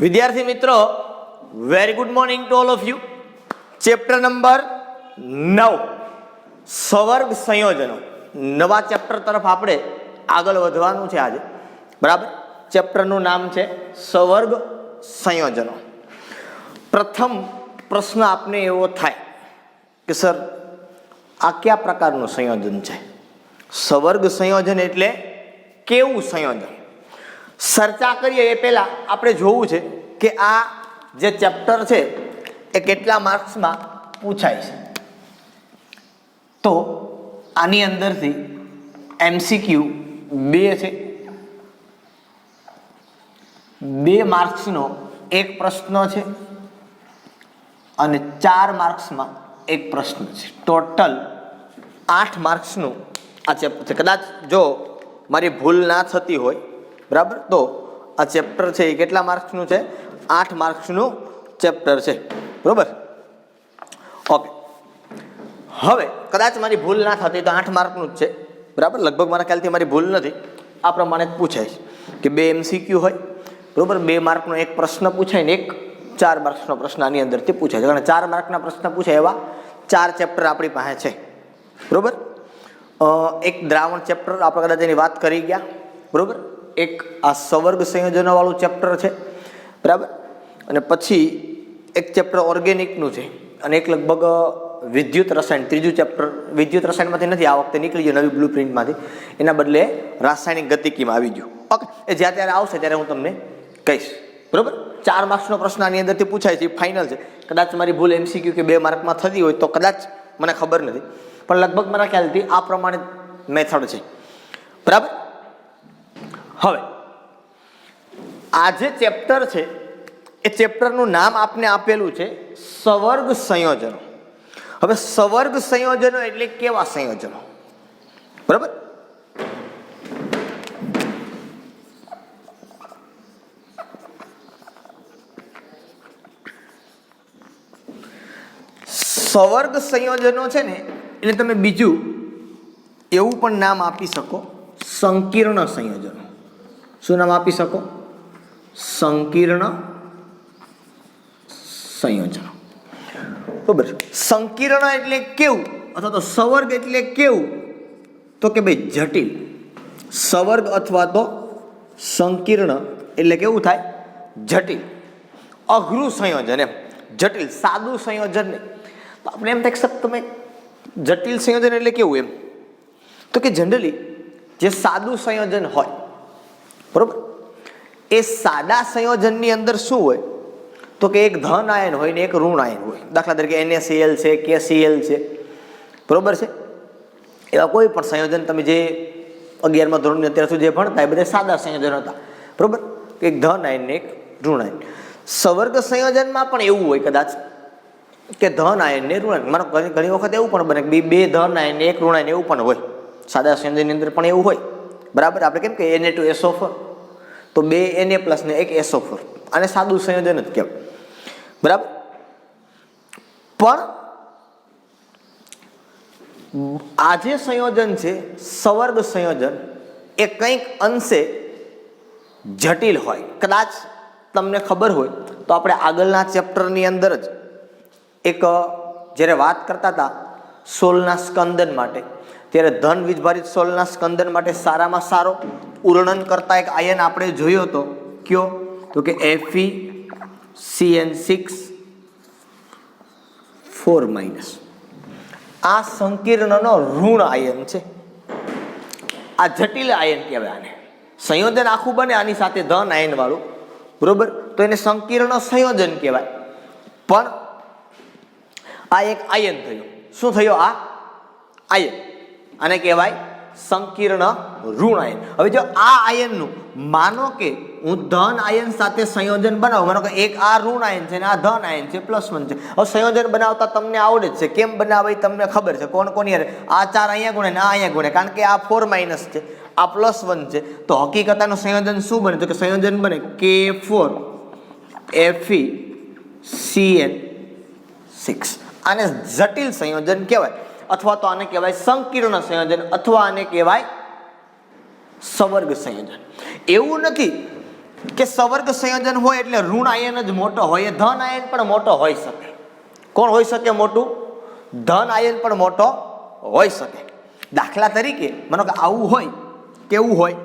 વિદ્યાર્થી મિત્રો, very good morning to all of you. Chapter number 9 સવર્ગ સંયોજનો, નવા ચેપ્ટર તરફ આપણે આગળ વધવાનું છે આજે. બરાબર, ચેપ્ટરનું નામ છે સવર્ગ સંયોજનો. પ્રથમ પ્રશ્ન આપને એવો થાય કે સર આ કયા પ્રકારનું સંયોજન છે? સવર્ગ સંયોજન એટલે કેવું સંયોજન? ચર્ચા કરીએ એ પહેલા આપણે જોવું છે કે આ જે ચેપ્ટર છે એ કેટલા માર્ક્સમાં પૂછાય છે. તો આની અંદરથી MCQ 2 છે, 2 માર્ક્સનો એક પ્રશ્ન છે અને 4 માર્ક્સમાં એક પ્રશ્ન છે. ટોટલ 8 માર્ક્સનું આ ચેપ્ટર છે. કદાચ જો મારી ભૂલ ના થતી હોય, બરાબર, તો આ ચેપ્ટર છે એ કેટલા માર્ક્સનું છે? 8 માર્ક્સનું ચેપ્ટર છે. બરાબર, ઓકે. હવે કદાચ મારી ભૂલ ના થતી તો 8 માર્કનું જ છે. બરાબર, લગભગ મારા ખ્યાલથી મારી ભૂલ નથી. આ પ્રમાણે જ પૂછાય છે કે 2 MCQ હોય, બરાબર, 2 માર્કનો એક પ્રશ્ન પૂછાય ને એક 4 માર્ક્સનો પ્રશ્ન આની અંદરથી પૂછાય છે. કારણ 4 માર્કના પ્રશ્ન પૂછાય એવા 4 ચેપ્ટર આપણી પાસે છે. બરાબર, એક દ્રાવણ ચેપ્ટર આપણે કદાચ એની વાત કરી ગયા. બરાબર, એક આ સવર્ગ સંયોજનો વાળું ચેપ્ટર છે. બરાબર, અને પછી એક ચેપ્ટર ઓર્ગેનિકનું છે અને એક લગભગ વિદ્યુત રસાયણ, ત્રીજું ચેપ્ટર વિદ્યુત રસાયણમાંથી નથી આ વખતે નીકળી ગયું નવી બ્લુ પ્રિન્ટમાંથી, એના બદલે રાસાયણિક ગતિકીમાં આવી ગયું. ઓકે, એ જ્યાં ત્યારે આવશે ત્યારે હું તમને કહીશ. બરાબર, 4 માર્ક્સનો પ્રશ્ન આની અંદરથી પૂછાય છે, ફાઇનલ છે. કદાચ મારી ભૂલ MCQ કે 2 માર્કમાં થતી હોય તો કદાચ, મને ખબર નથી, પણ લગભગ મારા ખ્યાલથી આ પ્રમાણે મેથડ છે. બરાબર, હવે આ જે ચેપ્ટર છે એ ચેપ્ટરનું નામ આપને આપેલું છે સવર્ગ સંયોજનો. હવે સવર્ગ સંયોજનો એટલે કેવા સંયોજનો? બરાબર, સવર્ગ સંયોજનો છે ને એટલે તમે બીજું એવું પણ નામ આપી શકો, સંકીર્ણ સંયોજનો. શું નામ આપી શકો? સંકીર્ણ સંયોજનો. બરાબર, સંકીર્ણ એટલે કેવું અથવા તો સવર્ગ એટલે કેવું? તો કે ભાઈ જટિલ. સવર્ગ અથવા તો સંકીર્ણ એટલે કેવું થાય? જટિલ, અઘરું સંયોજન. એમ જટિલ, સાદું સંયોજન નહીં. તો આપણે એમ થાય કે તમે જટિલ સંયોજન એટલે કેવું? એમ તો કે જનરલી જે સાદું સંયોજન હોય, બરોબર, એ સાદા સંયોજનની અંદર શું હોય તો કે એક ધન આયન હોય ને એક ઋણ આયન હોય. દાખલા તરીકે NaCl છે, KCl છે, બરોબર છે. એવા કોઈ પણ સંયોજન તમે જે 11મા ધોરણની અત્યાર સુધી જે ભણતા એ બધા સાદા સંયોજન હતા. બરોબર, એક ધન આયન ને એક ઋણ આયન. સવર્ગ સંયોજનમાં પણ એવું હોય કદાચ કે ધન આયન ને ઋણ આયન. માનો ઘણી વખત એવું પણ બને કે 2 ધન આયન ને 1 ઋણ આયન, એવું પણ હોય. સાદા સંયોજનની અંદર પણ એવું હોય. બરાબર, આપણે કેમ કે Na2SO4, તો 2 Na+ ને 1 SO4, આને સાદું સંયોજન જ કહેવાય. બરાબર, પણ આ જે સંયોજન છે સવર્ગ સંયોજન એ કંઈક અંશે જટિલ હોય. કદાચ તમને ખબર હોય તો આપણે આગળના ચેપ્ટરની અંદર જ એક જ્યારે વાત કરતા હતા સોલના સ્કંદન માટે, ત્યારે ધન વીજભારિત સોલના સ્કંદન માટે સારામાં સારો ઉર્ણન કરતા એક આયન આપણે જોયો હતો. કયો? તો કે FeCN6 4-. આ સંકીર્ણનો ઋણ આયન છે. આ જટિલ આયન કહેવાય. આને સંયોજન આખું બને આની સાથે ધન આયન વાળું, બરોબર, તો એને સંકીર્ણ સંયોજન કહેવાય. પણ આ એક આયન થયું. શું થયો? આ આયન, આને કહેવાય સંકીર્ણ ઋણ આયન. હવે જો આ આયનનું માનો કે હું ધન આયન સાથે સંયોજન બનાવું, માનો કે એક આ ઋણ આયન છે ને આ ધન આયન છે, +1 છે. હવે સંયોજન બનાવતા તમને આવડે જ છે, કેમ બનાવે તમને ખબર છે. કોણ કોની યાર આ 4 અહીંયા ગુણે ને આ અહીંયા ગુણે, કારણ કે આ 4- છે, આ +1 છે. તો હકીકતાનું સંયોજન શું બને? તો કે સંયોજન બને K4FeCN6. આને જટિલ સંયોજન કહેવાય, અથવા તો આને કહેવાય સંકીર્ણ સંયોજન, અથવા આને કહેવાય સવર્ગ સંયોજન. એવું નથી કે સવર્ગ સંયોજન હોય એટલે ઋણ આયન જ મોટો હોય, ધન આયન પણ મોટો હોઈ શકે. કોણ હોઈ શકે મોટું? ધન આયન પણ મોટો હોઈ શકે. દાખલા તરીકે માનો કે આવું હોય, કેવું હોય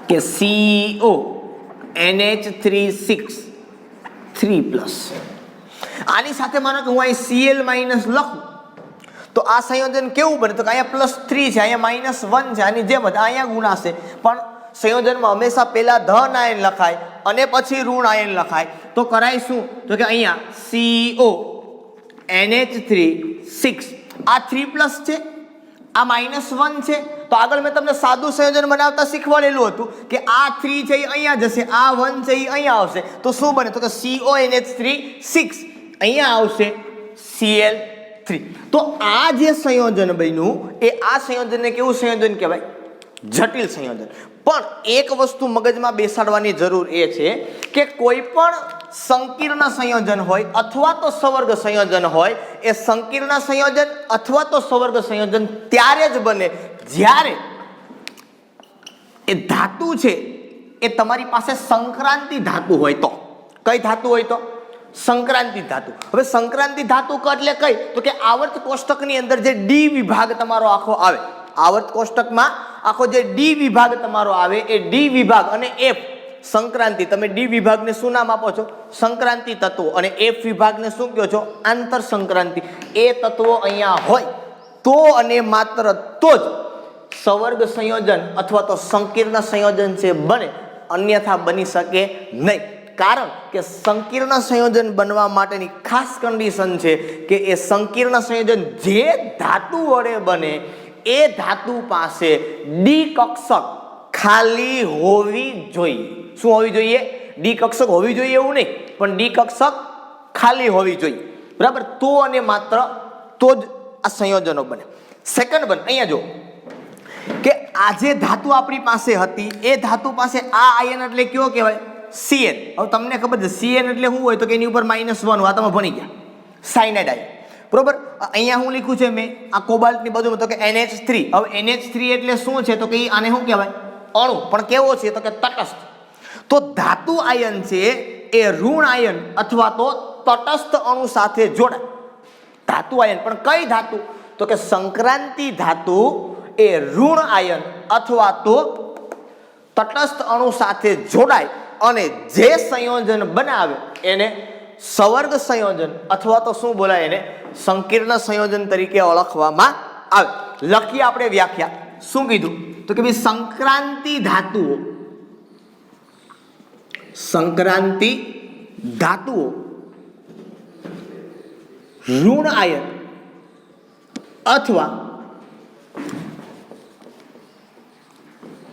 કે CO NH3 6 3+. આની સાથે માનો કે હું અહીં Cl માઇનસ લખું તો આ સંયોજન કેવું બને? તો કે અહીંયા +3 છે, અહીંયા -1 છે, આની જેમ જ અહીંયા ગુણાશે. પણ સંયોજનમાં હંમેશા પહેલા ધન આયન લખાય અને પછી ઋણ આયન લખાય. તો કરાય શું? તો કે અહીંયા CO NH3 6 આ 3+ છે, આ -1 છે. તો આગળ મેં તમને સાદું સંયોજન બનાવતા શીખવાડેલું હતું કે આ 3 છે એ અહીંયા જશે, આ 1 છે એ અહીંયા આવશે. તો શું બને? તો કે CONH3 6 અહીંયા આવશે Cl3. તો આ જે સંયોજન બન્યું એ આ સંયોજનને કેવું સંયોજન કહેવાય? જટિલ સંયોજન. પણ એક વસ્તુ મગજમાં બેસાડવાની જરૂર એ છે કે કોઈ પણ સંકીર્ણ સંયોજન હોય અથવા તો સવર્ગ સંયોજન હોય, એ સંકીર્ણ સંયોજન અથવા તો સવર્ગ સંયોજન ત્યારે જ બને જ્યારે એ ધાતુ છે એ તમારી પાસે સંક્રાંતિ ધાતુ હોય તો. કઈ ધાતુ હોય તો? સંક્રાંતિ ધાતુ. હવે સંક્રાંતિ ધાતુ એટલે કઈ? તો કે આવર્ત કોષ્ટકની અંદર જે ડી વિભાગ તમારો આખો આવે, આવર્ત કોષ્ટકમાં આખો જે ડી વિભાગ તમારો આવે, એ ડી વિભાગ અને એફ સંક્રાંતિ, તમે ડી વિભાગને શું નામ આપો છો? સંક્રાંતિ તત્વો. અને એફ વિભાગને શું કહો છો? આંતર સંક્રાંતિ. એ તત્વો અહીંયા હોય તો અને માત્ર તો જ સવર્ગ સંયોજન અથવા તો સંકીર્ણ સંયોજન છે બને, અન્યથા બની શકે નહીં. કારણ કે સંકીર્ણ સંયોજન બનવા માટેની ખાસ કન્ડિશન છે કે એ સંકીર્ણ સંયોજન જે ધાતુ વડે બને એ ધાતુ પાસે ડી કક્ષક ખાલી હોવી જોઈએ. શું હોવી જોઈએ? ડી કક્ષક હોવી જોઈએ એવું નહીં, પણ ડી કક્ષક ખાલી હોવી જોઈએ. બરાબર? તો અને માત્ર તો જ આ સંયોજનો બને. સેકન્ડ બને, અહીંયા જો કે આ જે ધાતુ આપણી પાસે હતી એ ધાતુ પાસે આ આયન એટલે કયો કહેવાય? Cn. હવે તમને ખબર છે Cn એટલે શું હોય? તો કે એની ઉપર -1 હોય. તમે ભણી ગયા સાયનાઇડ આયન. બરોબર? અહીંયા હું લખ્યું છે મેં આ કોબાલ્ટની બાજુમાં તો કે NH3. હવે NH3 એટલે શું છે? તો કે આને શું કહેવાય? અણુ. પણ કેવો છે? તો કે તટસ્થ. તો ધાતુ આયન છે એ ઋણ આયન અથવા તો તટસ્થ અણુ સાથે જોડાય. ધાતુ આયન પણ કઈ ધાતુ? તો કે સંક્રાંતિ ધાતુ એ ઋણ આયન અથવા તો તટસ્થ અણુ સાથે જોડાય અને જે સંયોજન બનાવે એને સવર્ગ સંયોજન અથવા તો શું બોલાય? એને સંકીર્ણ સંયોજન તરીકે ઓળખવામાં આવે. લખીએ આપણે વ્યાખ્યા. શું કીધું? તો કે ભાઈ સંક્રાંતિ ધાતુઓ, સંક્રાંતિ ધાતુઓ ઋણ આયન અથવા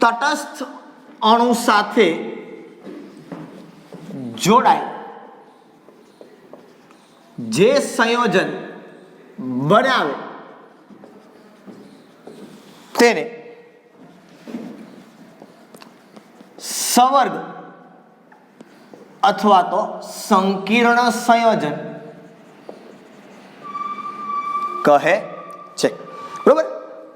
તટસ્થ અણુ સાથે જોડાય જે સંયોજન બનાવે તેને સવર્ગ અથવા તો સંકીર્ણ સંયોજન કહે છે. બરોબર?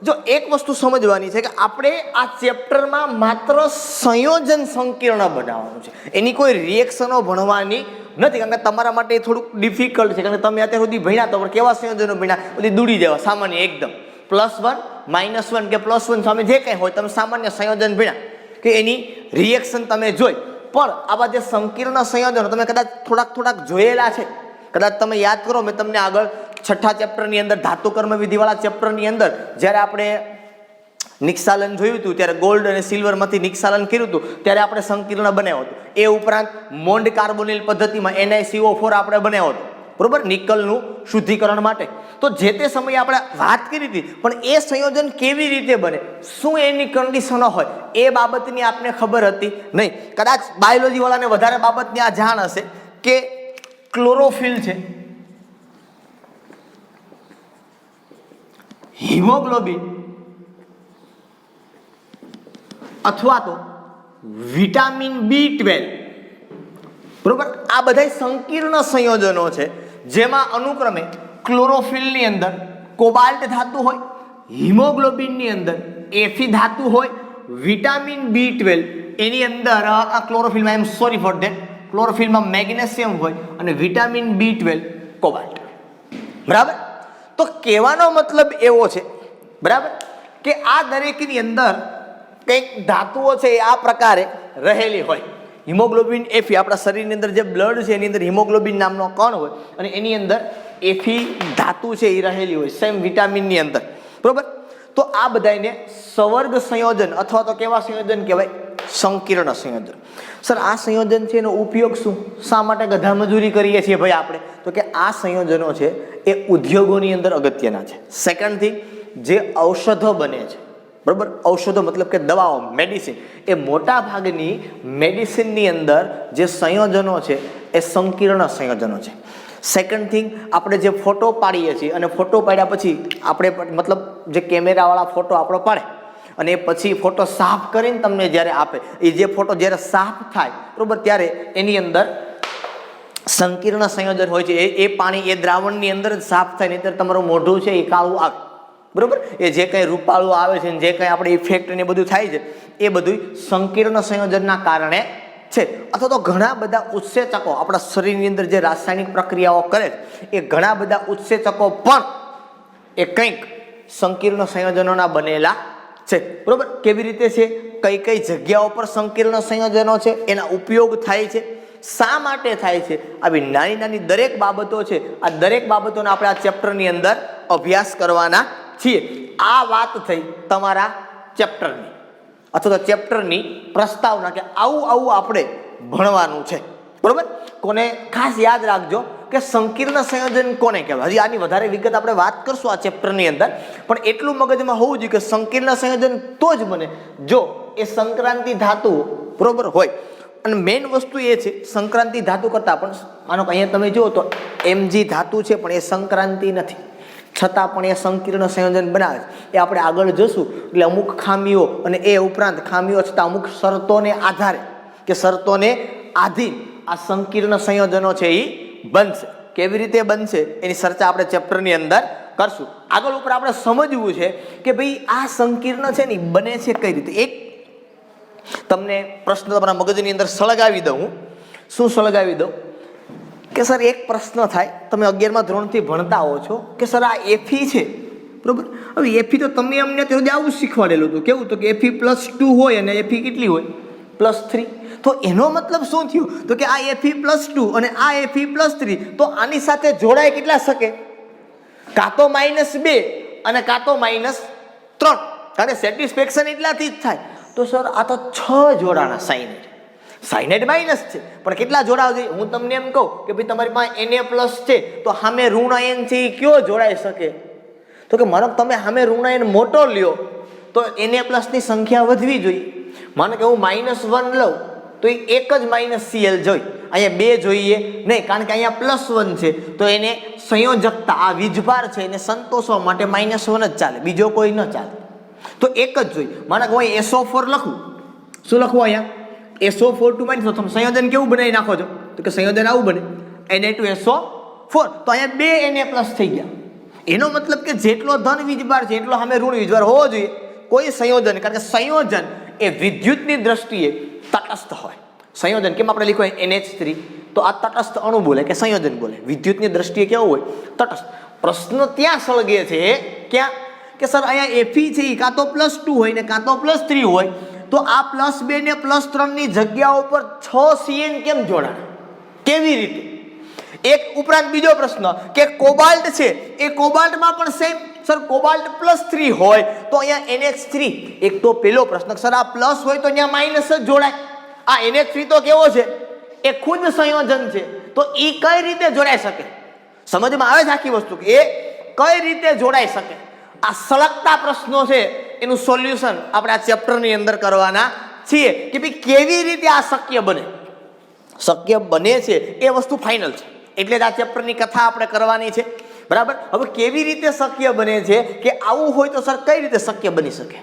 જો એક વસ્તુ સમજવાની છે કે આપણે આ ચેપ્ટરમાં માત્ર સંયોજન સંકીર્ણ બનાવવાનું છે, એની કોઈ રિએક્શનો ભણવાની નથી. કારણ કે તમારા માટે થોડુંક ડિફિકલ્ટ છે, કારણ કે તમે અત્યાર સુધી ભણ્યા તો પણ કેવા સંયોજનો ભણ્યા? બધી દૂડી દેવા સામાન્ય એકદમ +1 -1 કે +1 સામે જે કંઈ હોય તમે સામાન્ય સંયોજન ભણ્યા કે એની રિએક્શન તમે જોઈ. પણ આવા જે સંકીર્ણ સંયોજનો તમે કદાચ થોડાક જોયેલા છે, કદાચ તમે યાદ કરો, મેં તમને આગળ 6થા ચેપ્ટરની અંદર ધાતુ કર્મ વિધિવાળા ચેપ્ટરની અંદર જ્યારે આપણે નિક્ષાલન જોયું હતું ત્યારે ગોલ્ડ અને સિલ્વરમાંથી નિક્ષાલન કર્યું હતું ત્યારે આપણે સંકીર્ણ બનાવ્યો હતો. એ ઉપરાંત મોન્ડ કાર્બોનિલ પદ્ધતિમાં NiCO4 આપણે બનાવ્યો હતો. બરોબર? નિકલનું શુદ્ધિકરણ માટે. તો જે તે સમયે આપણે વાત કરી હતી, પણ એ સંયોજન કેવી રીતે બને, શું એની કન્ડિશનો હોય, એ બાબતની આપને ખબર હતી નહીં. કદાચ બાયોલોજી વાળાને વધારે બાબતની આ જાણ હશે કે ક્લોરોફિલ છે, હિમોગ્લોબિન અથવા તો વિટામિન B12. બરોબર? આ બધા સંકીર્ણ સંયોજનો છે જેમાં અનુક્રમે ક્લોરોફિલની અંદર કોબાલ્ટ ધાતુ હોય, હિમોગ્લોબિનની અંદર Fe ધાતુ હોય વિટામિન B12 એની અંદર આ ક્લોરોફિલમાં, I am sorry for that, ક્લોરોફિલમાં મેગ્નેશિયમ હોય અને વિટામિન B12 કોબાલ્ટ. બરાબર. તો કહેવાનો મતલબ એવો છે, બરાબર, કે આ દરેકની અંદર કંઈક ધાતુઓ છે એ આ પ્રકારે રહેલી હોય. હિમોગ્લોબિન Fe, આપણા શરીરની અંદર જે બ્લડ છે એની અંદર હિમોગ્લોબિન નામનો કણ હોય અને એની અંદર Fe ધાતુ છે એ રહેલી હોય, સેમ વિટામિનની અંદર. બરોબર. તો આ બધાને સવર્ગ સંયોજન અથવા તો કેવા સંયોજન કહેવાય? સંકીર્ણ સંયોજન. સર આ સંયોજન છે એનો ઉપયોગ શું? શા માટે ગધા મજૂરી કરીએ છીએ ભાઈ આપણે? તો કે આ સંયોજનો છે એ ઉદ્યોગોની અંદર અગત્યના છે. સેકન્ડ થિંગ, જે ઔષધો બને છે, બરાબર, ઔષધો મતલબ કે દવાઓ, મેડિસિન, એ મોટા ભાગની મેડિસિનની અંદર જે સંયોજનો છે એ સંકીર્ણ સંયોજનો છે. સેકન્ડ થિંગ, આપણે જે ફોટો પાડીએ છીએ અને ફોટો પાડ્યા પછી આપણે મતલબ જે કેમેરાવાળા ફોટો આપણો પાડે અને એ પછી ફોટો સાફ કરીને તમને જ્યારે આપે, એ જે ફોટો જ્યારે સાફ થાય, બરાબર, ત્યારે એની અંદર સંકીર્ણ સંયોજન હોય છે. એ પાણી એ દ્રાવણની અંદર જ સાફ થાય, નહીંતર તમારું મોઢું છે એ કાળું આવે. બરોબર. એ જે કંઈ રૂપાળું આવે છે, જે કંઈ આપણે ઇફેક્ટ ને બધું થાય છે એ બધું સંકીર્ણ સંયોજનના કારણે છે. અથવા તો ઘણા બધા ઉત્સેચકો આપણા શરીરની અંદર જે રાસાયણિક પ્રક્રિયાઓ કરે છે એ ઘણા બધા ઉત્સેચકો પણ એ કંઈક સંકીર્ણ સંયોજનોના બનેલા છે. બરોબર. કેવી રીતે છે, કઈ કઈ જગ્યાઓ પર સંકીર્ણ સંયોજનો છે, એના ઉપયોગ થાય છે, શા માટે થાય છે, આવી નાની નાની દરેક બાબતો છે. આ દરેક બાબતોનો આપણે આ ચેપ્ટરની અંદર અભ્યાસ કરવાના છીએ. આ વાત થઈ તમારા ચેપ્ટરની અથવા તો ચેપ્ટરની પ્રસ્તાવના કે આવું આવું આપણે ભણવાનું છે. બરોબર. કોને ખાસ યાદ રાખજો કે સંકીર્ણ સંયોજન કોને કહેવાય. હજી આની વધારે વિગત આપણે વાત કરશું આ ચેપ્ટરની અંદર, પણ એટલું મગજમાં હોવું જોઈએ કે સંકીર્ણ સંયોજન તો જ બને જો એ સંક્રાંતિ ધાતુ બરોબર હોય. અને મેઇન વસ્તુ એ છે, સંક્રાંતિ ધાતુ કરતાં પણ માનો કે અહીંયા તમે જુઓ તો Mg ધાતુ છે પણ એ સંક્રાંતિ નથી, છતાં પણ એ સંકીર્ણ સંયોજન બનાવે છે. એ આપણે આગળ જશું એટલે અમુક ખામીઓ અને એ ઉપરાંત ખામીઓ છતાં અમુક શરતોને આધારે કે શરતોને આધીન આ સંકીર્ણ સંયોજનો છે એ બનશે. કેવી રીતે બનશે એની ચર્ચા આપણે ચેપ્ટરની અંદર કરશું. આગળ ઉપર આપણે સમજવું છે કે ભાઈ આ સંકીર્ણ છે ને બને છે કઈ રીતે. એક તમને પ્રશ્ન તમારા મગજની અંદર સળગાવી દઉં. શું સળગાવી દઉં કે સર એક પ્રશ્ન થાય, તમે 11મા ધોરણથી ભણતા હો છો કે સર આ Fe છે, બરોબર. હવે Fe તો તમે અમને ત્યાં આવું શીખવાડેલું હતું. કેવું તો કે Fe+2 હોય અને Fe કેટલી હોય? +3. તો એનો મતલબ શું થયું તો કે આ Fe+2 અને આ Fe+3 તો આની સાથે જોડાય કેટલા શકે? કાં તો -2 અને કાં તો -3. કારણ કે સેટિસ્ફેક્શન એટલાથી જ થાય. તો સર આ તો 6 જોડાણા સાઇનાઇડ. સાઇનાઇડ માઇનસ છે પણ કેટલા જોડાવ જોઈએ? હું તમને એમ કહું કે ભાઈ તમારી પાસે Na+ છે તો સામે ઋણ છે એ કયો જોડાઈ શકે? તો કે માનો તમે સામે ઋણ મોટો લ્યો તો Na+ ની સંખ્યા વધવી જોઈએ. માનો કે હું -1 લઉં તો એ એક જ Cl જોઈ, અહીંયા 2 જોઈએ નહીં, કારણ કે અહીંયા +1 છે તો એને સંયોજકતા આ વીજભાર છે એને સંતોષવા માટે -1 જ ચાલે, બીજો કોઈ ન ચાલે. તો એક જ જોઈ. માનો કે હું SO4 લખું, શું લખવું અહીંયા? SO4 2 તમે સંયોજન કેવું બનાવી નાખો છો તો કે સંયોજન આવું બને Na2SO4. તો અહીંયા 2 Na+ થઈ ગયા. એનો મતલબ કે જેટલો ધન વીજભાર છે એટલો સામે ઋણ વીજભાર હોવો જોઈએ કોઈ સંયોજન. કારણ કે સંયોજન એ વિદ્યુતની દ્રષ્ટિએ તટસ્થ હોય. સંયોજન કેમ આપણે લખ્યું હોય NH3 તો આ તટસ્થ અણુ બોલે કે સંયોજન બોલે. વિદ્યુતની દ્રષ્ટિએ કેવું હોય? તટસ્થ. પ્રશ્ન ત્યાં સળગે છે ક્યાં કે સર અહીંયા Fe છે એ કાં તો +2 હોય ને કાં તો +3 હોય, તો આ +2 ને +3 ની જગ્યા ઉપર 6 Cn કેમ જોડાણ? કેવી રીતે? એક ઉપરાંત બીજો પ્રશ્ન કે કોબાલ્ટ છે એ કોબાલ્ટમાં પણ સેમ. સર કોબાલ્ટ +3 હોય તો અહીંયા NH3. એક તો પેલો પ્રશ્ન સર આ પ્લસ હોય તો અહીંયા માઇનસ જ જોડાય. આ NH3 તો કેવો છે? એ ખુદ સંયોજન છે તો એ કઈ રીતે જોડાઈ શકે? સમજમાં આવે છે આખી વસ્તુ કે એ કઈ રીતે જોડાઈ શકે? આ સળગતા પ્રશ્નો છે એનું સોલ્યુશન આપણે આ ચેપ્ટરની અંદર કરવાના છીએ કે ભાઈ કેવી રીતે આ શક્ય બને. શક્ય બને છે એ વસ્તુ ફાઇનલ છે એટલે જ આ ચેપ્ટરની કથા આપણે કરવાની છે. બરાબર. હવે કેવી રીતે શક્ય બને છે કે આવું હોય તો સર કઈ રીતે શક્ય બની શકે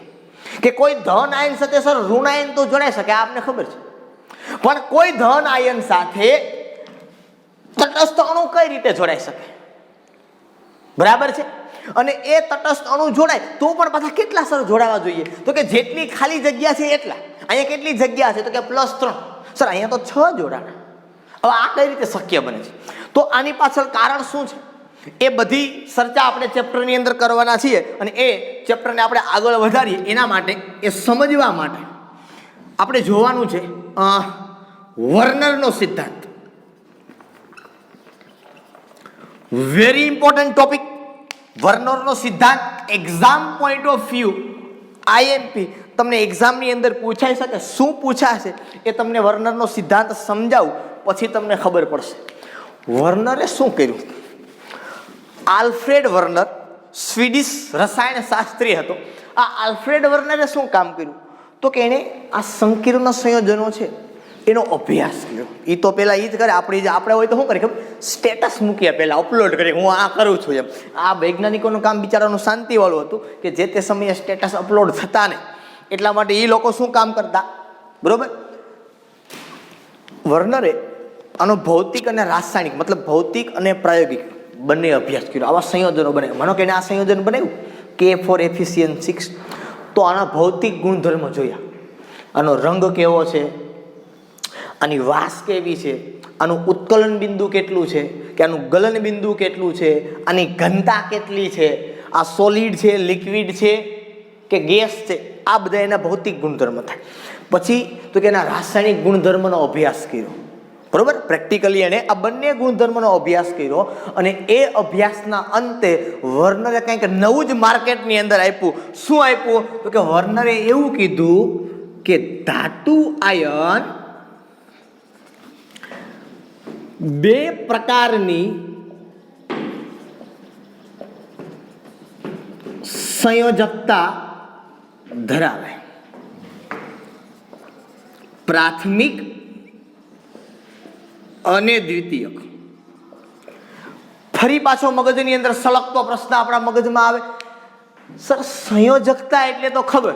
કે કોઈ ધન આયન સાથે સર ઋણ આયન તો જોડાઈ શકે, આપને ખબર છે, પણ કોઈ ધન આયન સાથે તટસ્થ અણુ કઈ રીતે જોડાઈ શકે? બરાબર છે. અને એ તટસ્થ અણુ જોડાય તો પણ પાછા કેટલા સર જોડાવા જોઈએ? તો કે જેટલી ખાલી જગ્યા છે એટલા. અહીંયા કેટલી જગ્યા છે? તો કે +3. સર અહીંયા તો 6 જોડાણ. હવે આ કઈ રીતે શક્ય બને છે? તો આની પાછળ કારણ શું છે એ બધી ચર્ચા આપણે ચેપ્ટરની અંદર કરવાના છીએ. અને એ ચેપ્ટરને આપણે આગળ વધારીએ એના માટે, એ સમજવા માટે આપણે જોવાનું છે વર્નરનો સિદ્ધાંત. Very important topic. વર્નરનો સિદ્ધાંત exam point of view IMP તમને એક્ઝામની અંદર પૂછાઈ શકે. શું પૂછાશે એ તમને વર્નરનો સિદ્ધાંત સમજાવું પછી તમને ખબર પડશે. વર્નરે શું કર્યું? આલ્ફ્રેડ વર્નર સ્વીડિશ રસાયણ શાસ્ત્રી હતો. આ આલ્ફ્રેડ વર્નરે શું કામ કર્યું? તો કે એણે આ સંકીર્ણ સંયોજનો છે એનો અભ્યાસ કર્યો. એ તો પહેલાં એ જ કરે. આપણે હોય તો શું કરે ખબર? સ્ટેટસ મૂકીએ, પહેલાં અપલોડ કરીએ, હું આ કરું છું એમ. આ વૈજ્ઞાનિકોનું કામ બિચારાનું શાંતિવાળું હતું કે જે તે સમયે સ્ટેટસ અપલોડ થતા ને, એટલા માટે એ લોકો શું કામ કરતા, બરોબર? વર્નરે આનો ભૌતિક અને રાસાયણિક, મતલબ ભૌતિક અને પ્રાયોગિક બંને અભ્યાસ કર્યો. આવા સંયોજનો બનાવ્યા. માનો કે એને આ સંયોજન બનાવ્યું K4 તો આના ભૌતિક ગુણધર્મ જોયા. આનો રંગ કેવો છે, આની વાસ કેવી છે, આનું ઉત્કલન બિંદુ કેટલું છે, કે આનું ગલન બિંદુ કેટલું છે, આની ઘનતા કેટલી છે, આ સોલિડ છે, લિક્વિડ છે કે ગેસ છે, આ બધા એના ભૌતિક ગુણધર્મ થાય. પછી તો કે એના રાસાયણિક ગુણધર્મનો અભ્યાસ કર્યો, બરોબર? પ્રેક્ટિકલી એણે આ બંને ગુણધર્મનો અભ્યાસ કર્યો. અને એ અભ્યાસના અંતે વર્નરે કંઈક નવું જ માર્કેટની અંદર આપ્યું. શું આપ્યું? તો કે વર્નરે એવું કીધું કે ધાતુ આયન 2 પ્રકારની સંયોજકતા ધરાવે. પ્રાથમિક અને દ્વિતીયક. ફરી પાછો મગજની અંદર સળગતો પ્રશ્ન આપણા મગજમાં આવે, સર સંયોજકતા એટલે તો ખબર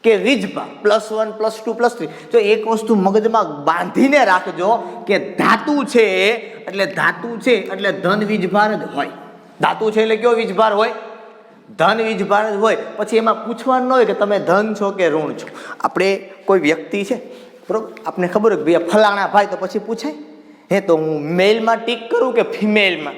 કે વીજભાર +1 +2 +3. જો એક વસ્તુ મગજમાં બાંધીને રાખજો કે ધાતુ છે એટલે ધન વીજભાર જ હોય. ધાતુ છે એટલે કયો વીજભાર હોય? ધન વીજભાર જ હોય. પછી એમાં પૂછવાનું ન હોય કે તમે ધન છો કે ઋણ છો. આપણે કોઈ વ્યક્તિ છે, બરોબર, આપણે ખબર હોય કે ભાઈ ફલાણા ભાઈ, તો પછી પૂછાય હે તો હું મેલમાં ટીક કરું કે ફિમેલમાં?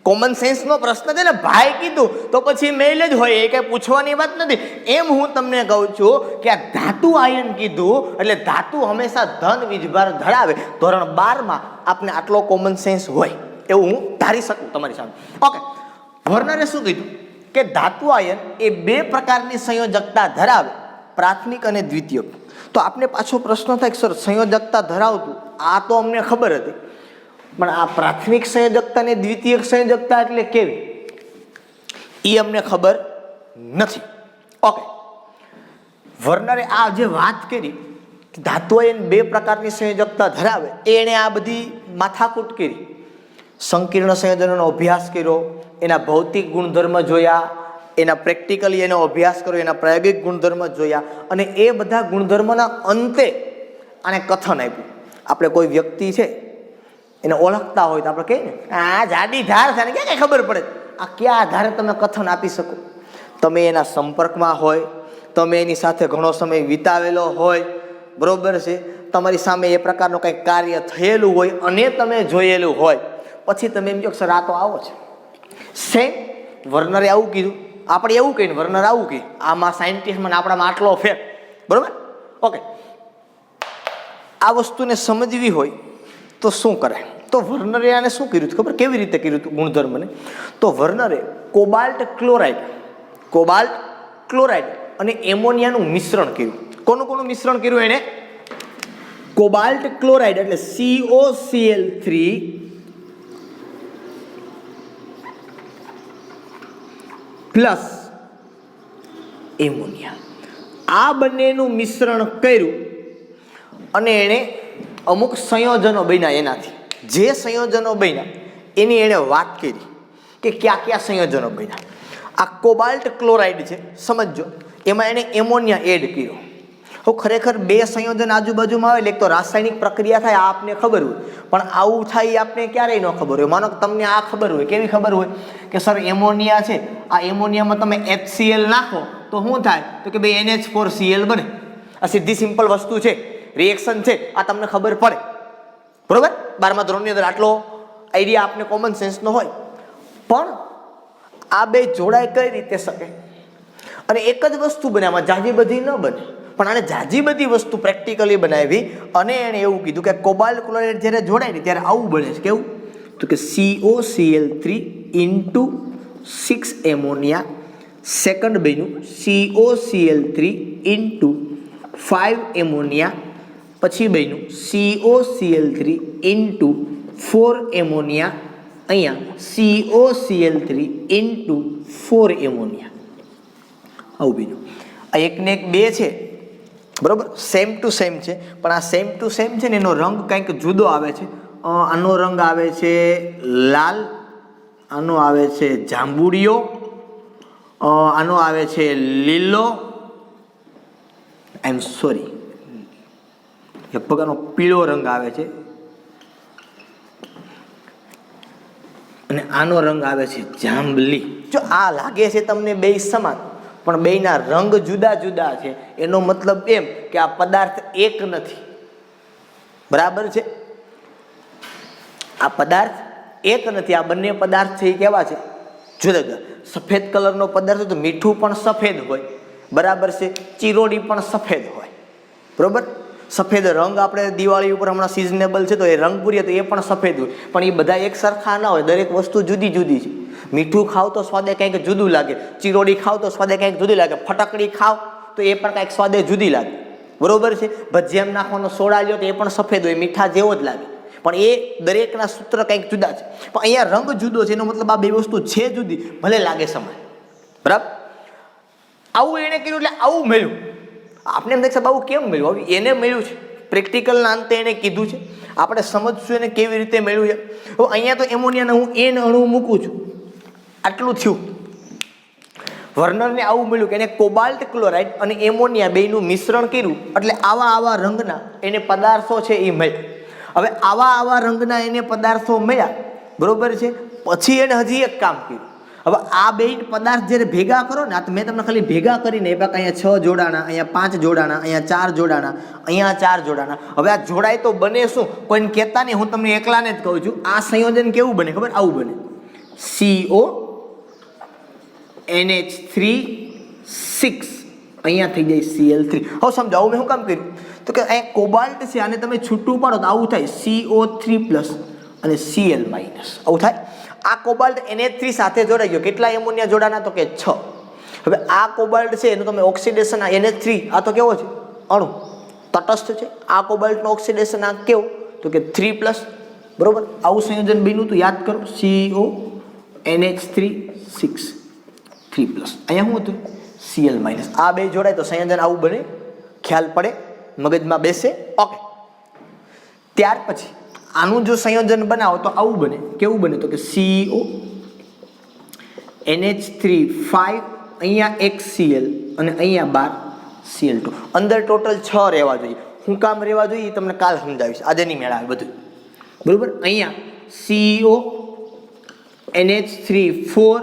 કોમન સેન્સનો પ્રશ્ન છે ને. ભાઈ કીધું તો પછી મેલ જ હોય, એ કઈ પૂછવાની વાત નથી. એમ હું તમને કહું છું કે આ ધાતુ આયન કીધું એટલે ધાતુ હંમેશા ધન વીજભાર ધરાવે. ધોરણ 12માં આપને આટલો કોમન સેન્સ હોય એવું હું ધારી શકું તમારી સામે. ઓકે, વર્નરે શું કીધું કે ધાતુ આયન એ 2 પ્રકારની સંયોજકતા ધરાવે, પ્રાથમિક અને દ્વિતીયક. તો આપને પાછો પ્રશ્ન થાય કે સર સંયોજકતા ધરાવતું આ તો અમને ખબર હતી, પણ આ પ્રાથમિક સંયોજકતા અને દ્વિતીયક સંયોજકતા એટલે કેવી એ અમને ખબર નથી. ઓકે, વર્નરે આ જે વાત કરી કે ધાતુ આયન 2 પ્રકારની સંયોજકતા ધરાવે, એણે આ બધી માથાકૂટ કરી. સંકીર્ણ સંયોજનોનો અભ્યાસ કર્યો, એના ભૌતિક ગુણધર્મ જોયા, એના પ્રેક્ટિકલી એનો અભ્યાસ કર્યો, એના પ્રાયોગિક ગુણધર્મ જોયા, અને એ બધા ગુણધર્મના અંતે આને કથન આપ્યું. આપણે કોઈ વ્યક્તિ છે એને ઓળખતા હોય તો આપણે કહીએ ને આ જાડી ધાર છે, ક્યાં કઈ ખબર પડે? આ કયા આધારે તમે કથન આપી શકો? તમે એના સંપર્કમાં હોય, તમે એની સાથે ઘણો સમય વિતાવેલો હોય, બરોબર છે, તમારી સામે એ પ્રકારનું કંઈક કાર્ય થયેલું હોય અને તમે જોયેલું હોય, પછી તમે એમ કહો સર આ તો આવો છે. સેમ વર્નરે આવું કીધું, આપણે એવું કહીને વર્નર આવું કહે. આમાં સાયન્ટિસ્ટમાં આપણામાં આટલો ફેર, બરોબર? ઓકે, આ વસ્તુને સમજવી હોય તો શું કરે? તો વર્નરે આને શું કર્યું ખબર? કેવી રીતે કર્યું હતું ગુણધર્મને? તો વર્નરે કોબાલ્ટ ક્લોરાઇડ અને એમોનિયાનું મિશ્રણ કર્યું. કોનું મિશ્રણ કર્યું એને? કોબાલ્ટ ક્લોરાઇડ એટલે COCl3 પ્લસ એમોનિયા. આ બંનેનું મિશ્રણ કર્યું અને એણે અમુક સંયોજનો બન્યા. એનાથી જે સંયોજનો બન્યા એની એણે વાત કરી કે કયા કયા સંયોજનો બન્યા. આ કોબાલ્ટ ક્લોરાઇડ છે, સમજો, એમાં એણે એમોનિયા એડ કર્યો. તો ખરેખર બે સંયોજન આજુબાજુમાં આવે એટલે એક તો રાસાયણિક પ્રક્રિયા થાય આ આપને ખબર હોય, પણ આવું થાય એ આપને ક્યારેય ન ખબર હોય. માનો કે તમને આ ખબર હોય, કેવી ખબર હોય કે સર એમોનિયા છે, આ એમોનિયામાં તમે HCl નાખો તો શું થાય, તો કે ભાઈ NH4Cl બને. આ સીધી સિમ્પલ વસ્તુ છે, રિએક્શન છે, આ તમને ખબર પડે, બરોબર. 12મા ધોરણની અંદર આટલો આઈડિયા આપને કોમન સેન્સનો હોય. પણ આ બે જોડાય કઈ રીતે શકે, અને એક જ વસ્તુ બને, આમાં જાજી બધી ન બને, પણ આને જાજી બધી વસ્તુ પ્રેક્ટિકલી બનાવી અને એણે એવું કીધું કે કોબાલ્ટ ક્લોરાઇડ જ્યારે જોડાય ને ત્યારે આવું બને છે. કેવું, તો કે COCl3 ઇન્ટુ 6 એમોનિયા, સેકન્ડ બન્યું COCl3 ઇન્ટુ 5 એમોનિયા, પછી બન્યું COCl3 ઇન્ટુ 4 એમોનિયા, અહીંયા COCl3 ઇન્ટુ 4 એમોનિયા, આવું બીજું. આ એકને એક બે છે, બરોબર, સેમ ટુ સેમ છે, પણ આ સેમ ટુ સેમ છે ને એનો રંગ કંઈક જુદો આવે છે. આનો રંગ આવે છે લાલ, આનો આવે છે જાંબુડિયો, આનો આવે છે લીલો, આઈ એમ સોરી લગભગ આનો પીળો રંગ આવે છે, અને આનો રંગ આવે છે જાંબલી. જો આ લાગે છે તમને બે સમાન, પણ બેયના રંગ જુદા જુદા છે, એનો મતલબ એમ કે આ પદાર્થ એક નથી, બરાબર છે. આ પદાર્થ એક નથી, આ બંને પદાર્થ છે એ કેવા છે, જુદા જુદા. સફેદ કલરનો પદાર્થ તો મીઠું પણ સફેદ હોય, બરાબર છે, ચિરોડી પણ સફેદ હોય, બરોબર. સફેદ રંગ આપણે દિવાળી ઉપર હમણાં સિઝનેબલ છે તો એ રંગ પૂરીએ તો એ પણ સફેદ હોય, પણ એ બધા એક સરખા ના હોય, દરેક વસ્તુ જુદી જુદી છે. મીઠું ખાવ તો સ્વાદે કંઈક જુદું લાગે, ચિરોડી ખાવ તો સ્વાદે કંઈક જુદી લાગે, ફટકડી ખાવ તો એ પણ કંઈક સ્વાદે જુદી લાગે, બરોબર છે. ભજીયામાં નાખવાનો સોડા લ્યો તો એ પણ સફેદ હોય, મીઠા જેવો જ લાગે, પણ એ દરેકના સૂત્ર કંઈક જુદા છે. પણ અહીંયા રંગ જુદો છે, એનો મતલબ આ બે વસ્તુ છે જુદી, ભલે લાગે સમાન, બરાબર. આવું એને કર્યું એટલે આવું મળ્યું. આપણે એમ દેખ આવું કેમ મળ્યું, હવે એને મળ્યું છે, પ્રેક્ટિકલના અંતે એને કીધું છે, આપણે સમજશું એને કેવી રીતે મળ્યું છે. તો અહીંયા તો એમોનિયાને હું N અણુ મૂકું છું, આટલું થયું. વર્નરને આવું મળ્યું કે એને કોબાલ્ટ ક્લોરાઇડ અને એમોનિયા બેયનું મિશ્રણ કર્યું, એટલે આવા આવા રંગના એને પદાર્થો છે એ મળ્યા. હવે આવા આવા રંગના એને પદાર્થો મળ્યા, બરોબર છે. પછી એને હજી એક કામ કર્યું. હવે આ બે પદાર્થ જ્યારે ભેગા કરો ને, આ તો મેં તમને ખાલી ભેગા કરીને આપ્યા કે અહીંયા 6 જોડાણા, અહીંયા 5 જોડાણા, અહીંયા 4 જોડાણા, અહીંયા 4 જોડાણા. હવે આ જોડાય તો બને શું, કોઈને કહેતા નહીં, હું તમને એકલાને જ કહું છું. આ સંયોજન કેવું બને ખબર, આવું બને, CO NH3 6, અહીંયા થઈ જાય Cl3. હવે સમજો આવું મેં શું કામ કર્યું, તો કે અહીંયા કોબાલ્ટ છે, આને તમે છૂટું પાડો તો આવું થાય CO3+ અને Cl-, આવું થાય. આ કોબાલ્ટ NH3 સાથે જોડાઈ ગયો, કેટલા એમોનિયા જોડાના, તો કે 6. હવે આ કોબાલ્ટ છે એનું તમે ઓક્સિડેશન, આ NH3 આ તો કેવો છે, અણુ તટસ્થ છે. આ કોબાલ્ટનો ઓક્સિડેશન આ કેવો, તો કે 3+, બરોબર. આવું સંયોજન બન્યું તો યાદ કરો, CO NH3 6 3+, અહીંયા શું હતું Cl-. આ બે જોડાય તો સંયોજન આવું બને, ખ્યાલ પડે, મગજમાં બેસે, ઓકે. ત્યાર પછી આનું જો સંયોજન બનાવો તો આવું બને, કેવું બને, તો કે CO NH3 5, અહીંયા 1 Cl અને અહીંયા 12 Cl2. અંદર ટોટલ 6 રહેવા જોઈએ. શું કામ રહેવા જોઈએ તમને કાલ સમજાવીશ, આજે નહીં મેળ આવે બધું, બરોબર. અહીંયા CO NH3 4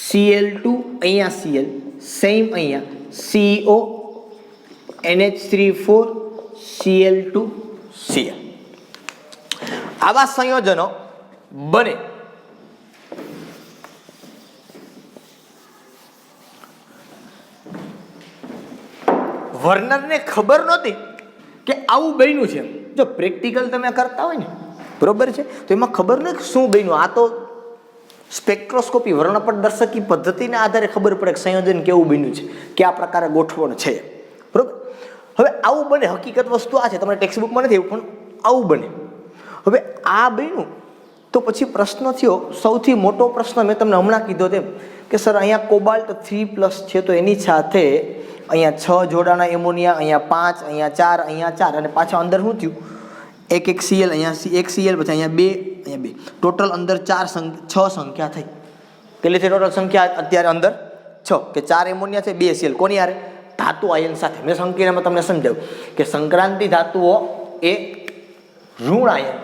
Cl2, અહીંયા Cl, સેમ અહીંયા CO NH3 4 Cl2 Cl. આવા સંયોજનો બને. વર્નરને ખબર નહોતી કે આવું બન્યું છે. જો પ્રેક્ટિકલ તમે કરતા હોય ને, બરોબર છે, તો એમાં ખબર નહીં શું બન્યું. આ તો સ્પેક્ટ્રોસ્કોપી વર્ણપટદર્શકી પદ્ધતિના આધારે ખબર પડે કે સંયોજન કેવું બન્યું છે, કયા પ્રકારે ગોઠવણ છે, બરોબર. હવે આવું બને, હકીકત વસ્તુ આ છે, તમારે ટેક્સ્ટ બુકમાં નથી પણ આવું બને. હવે આ બન્યું તો પછી પ્રશ્ન થયો, સૌથી મોટો પ્રશ્ન મેં તમને હમણાં કીધો તેમ કે સર અહીંયા કોબાલ્ટ 3+ છે તો એની સાથે અહીંયા 6 જોડાના એમોનિયા, અહીંયા 5, અહીંયા 4, અહીંયા 4, અને પાછા અંદર શું થયું, એક Cl, અહીંયા 1 Cl, પછી અહીંયા 2, અહીંયા 2, ટોટલ અંદર 6 સંખ્યા થઈ. કેટલી છે ટોટલ સંખ્યા અત્યારે અંદર 6, કે 4 એમોનિયા છે, 2 Cl, કોની હારે ધાતુ આયન સાથે. મેં સંકીર્ણમાં તમને સમજાવ્યું કે સંક્રાંતિ ધાતુઓ એ ઋણ આયન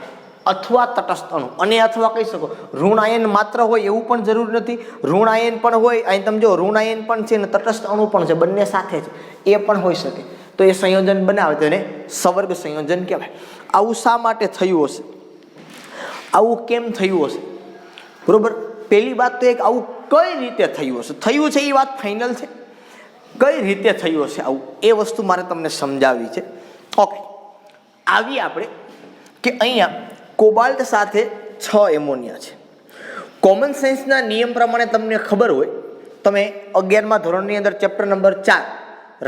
અથવા તટસ્થ અણુ, અને અથવા કહી શકો ઋણ આયન માત્ર હોય એવું પણ જરૂર નથી. ઋણ આયન પણ હોય, અહીં તમે જો ઋણ આયન પણ છે ને તટસ્થ અણુ પણ છે, બંને સાથે છે, એ પણ હોઈ શકે. તો એ સંયોજન બનાવે તો એને સવર્ગ સંયોજન કહેવાય. આવું શા માટે થયું હશે, આવું કેમ થયું હશે? બરોબર. પહેલી વાત તો એક, આવું કઈ રીતે થયું હશે? થયું છે એ વાત ફાઇનલ છે, કઈ રીતે થયું હશે આવું એ વસ્તુ મારે તમને સમજાવવી છે. ઓકે, આવી આપણે કે અહીંયા કોબાલ્ટ સાથે 6 એમોનિયા છે. કોમન સેન્સના નિયમ પ્રમાણે તમને ખબર હોય, તમે 11મા ધોરણની અંદર ચેપ્ટર નંબર 4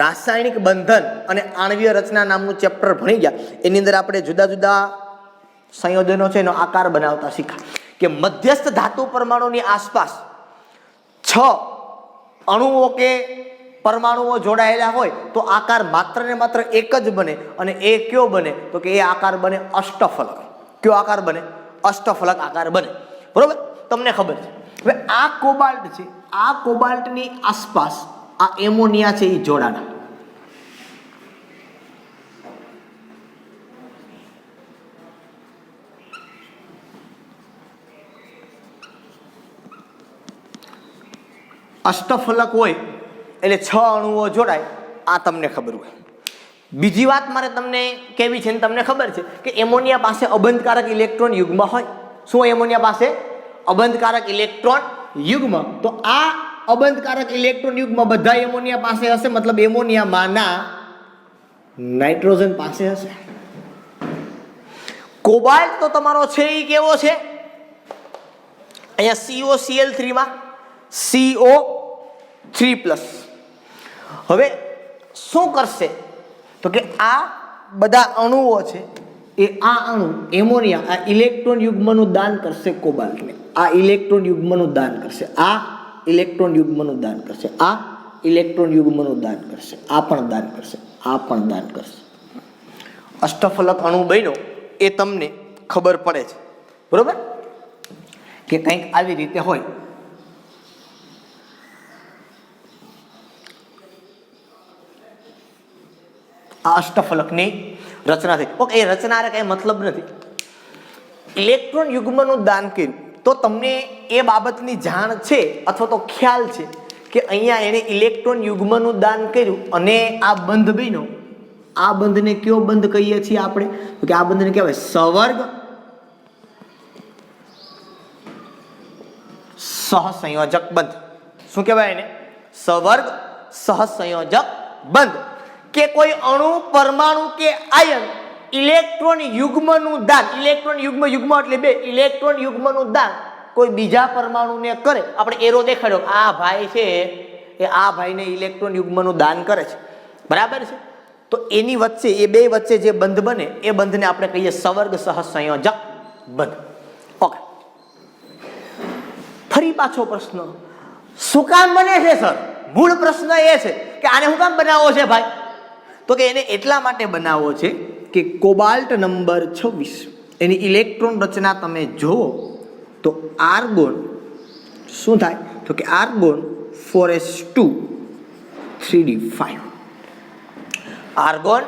રાસાયણિક બંધન અને આણ્વીય રચના નામનું ચેપ્ટર ભણી ગયા. એની અંદર આપણે જુદા જુદા સંયોજનો છે એનો આકાર બનાવતા શીખા કે મધ્યસ્થ ધાતુ પરમાણુની આસપાસ 6 અણુઓ કે પરમાણુઓ જોડાયેલા હોય તો આકાર માત્ર ને માત્ર એક જ બને. અને એ કયો બને તો કે એ આકાર બને અષ્ટફલક. કયો આકાર બને? અષ્ટફલક આકાર બને. બરોબર, તમને ખબર છે. હવે આ કોબાલ્ટ છે, આ કોબાલ્ટની આસપાસ આ એમોનિયા છે એ જોડાણા. અષ્ટફલક હોય એટલે 6 અણુઓ જોડાય, આ તમને ખબર હોય. બીજી વાત મારે તમને કેવી છે, તમને ખબર છે કે એમોનિયા પાસે અબંધકારક ઇલેક્ટ્રોન યુગ્મ હોય. શું હોય એમોનિયા પાસે? અબંધકારક ઇલેક્ટ્રોન યુગ્મ. તો આ અબંધકારક ઇલેક્ટ્રોન યુગ્મ બધા એમોનિયા પાસે હશે, મતલબ એમોનિયામાંના નાઇટ્રોજન પાસે હશે. કોબાલ્ટ તો તમારો છે એ કેવો છે? અહીંયા COCl3 માં CO3+. હવે શું કરશે તો કે આ બધા અણુઓ છે એ આ અણુ એમોનિયા આ ઇલેક્ટ્રોન યુગ્મનું દાન કરશે કોબાલ્ટને. આ ઇલેક્ટ્રોન યુગ્મનું દાન કરશે, આ ઇલેક્ટ્રોન યુગ્મનું દાન કરશે, આ ઇલેક્ટ્રોન યુગ્મનું દાન કરશે, આ પણ દાન કરશે, આ પણ દાન કરશે. અષ્ટફલક અણુ બન્યો એ તમને ખબર પડે છે. બરોબર, કે કંઈક આવી રીતે હોય. આ અષ્ટફલકની રચના થઈ. ઓકે, એ રચનાને કઈ મતલબ નથી. ઇલેક્ટ્રોન યુગ્મનું દાન કર્યું તો તમને એ બાબતની જાણ છે અથવા તો ખ્યાલ છે કે અહીંયા એને ઇલેક્ટ્રોન યુગ્મનું દાન કર્યું અને આ બંધ બન્યો. આ બંધને કયો બંધ કહીએ છીએ આપણે? તો કે આ બંધને કહેવાય સવર્ગ સહસંયોજક બંધ. શું કહેવાય એને? સવર્ગ સહસંયોજક બંધ. કે કોઈ અણુ, પરમાણુ કે આયન ઇલેક્ટ્રોન યુગ્મનું દાન, ઇલેક્ટ્રોન યુગ્મ એટલે 2, ઇલેક્ટ્રોન યુગ્મનું દાન કોઈ બીજા પરમાણુને કરે. આપણે એરો દેખાડ્યો, આ ભાઈ છે એ આ ભાઈને ઇલેક્ટ્રોન યુગ્મનું દાન કરે છે, બરાબર છે. તો એની વચ્ચે, એ બે વચ્ચે જે બંધ બને એ બંધને આપણે કહીએ સવર્ગ સહસંયોજક બંધ. ઓકે, ફરી પાછો પ્રશ્ન, શું કામ બને છે સર? મૂળ પ્રશ્ન એ છે કે આને શું કામ બનાવવો છે ભાઈ? તો કે એને એટલા માટે બનાવવો છે કે કોબાલ્ટ નંબર 26 એની ઇલેક્ટ્રોન રચના તમે જુઓ તો આર્ગોન શું થાય તો કે argon 4s2 3d5. Argon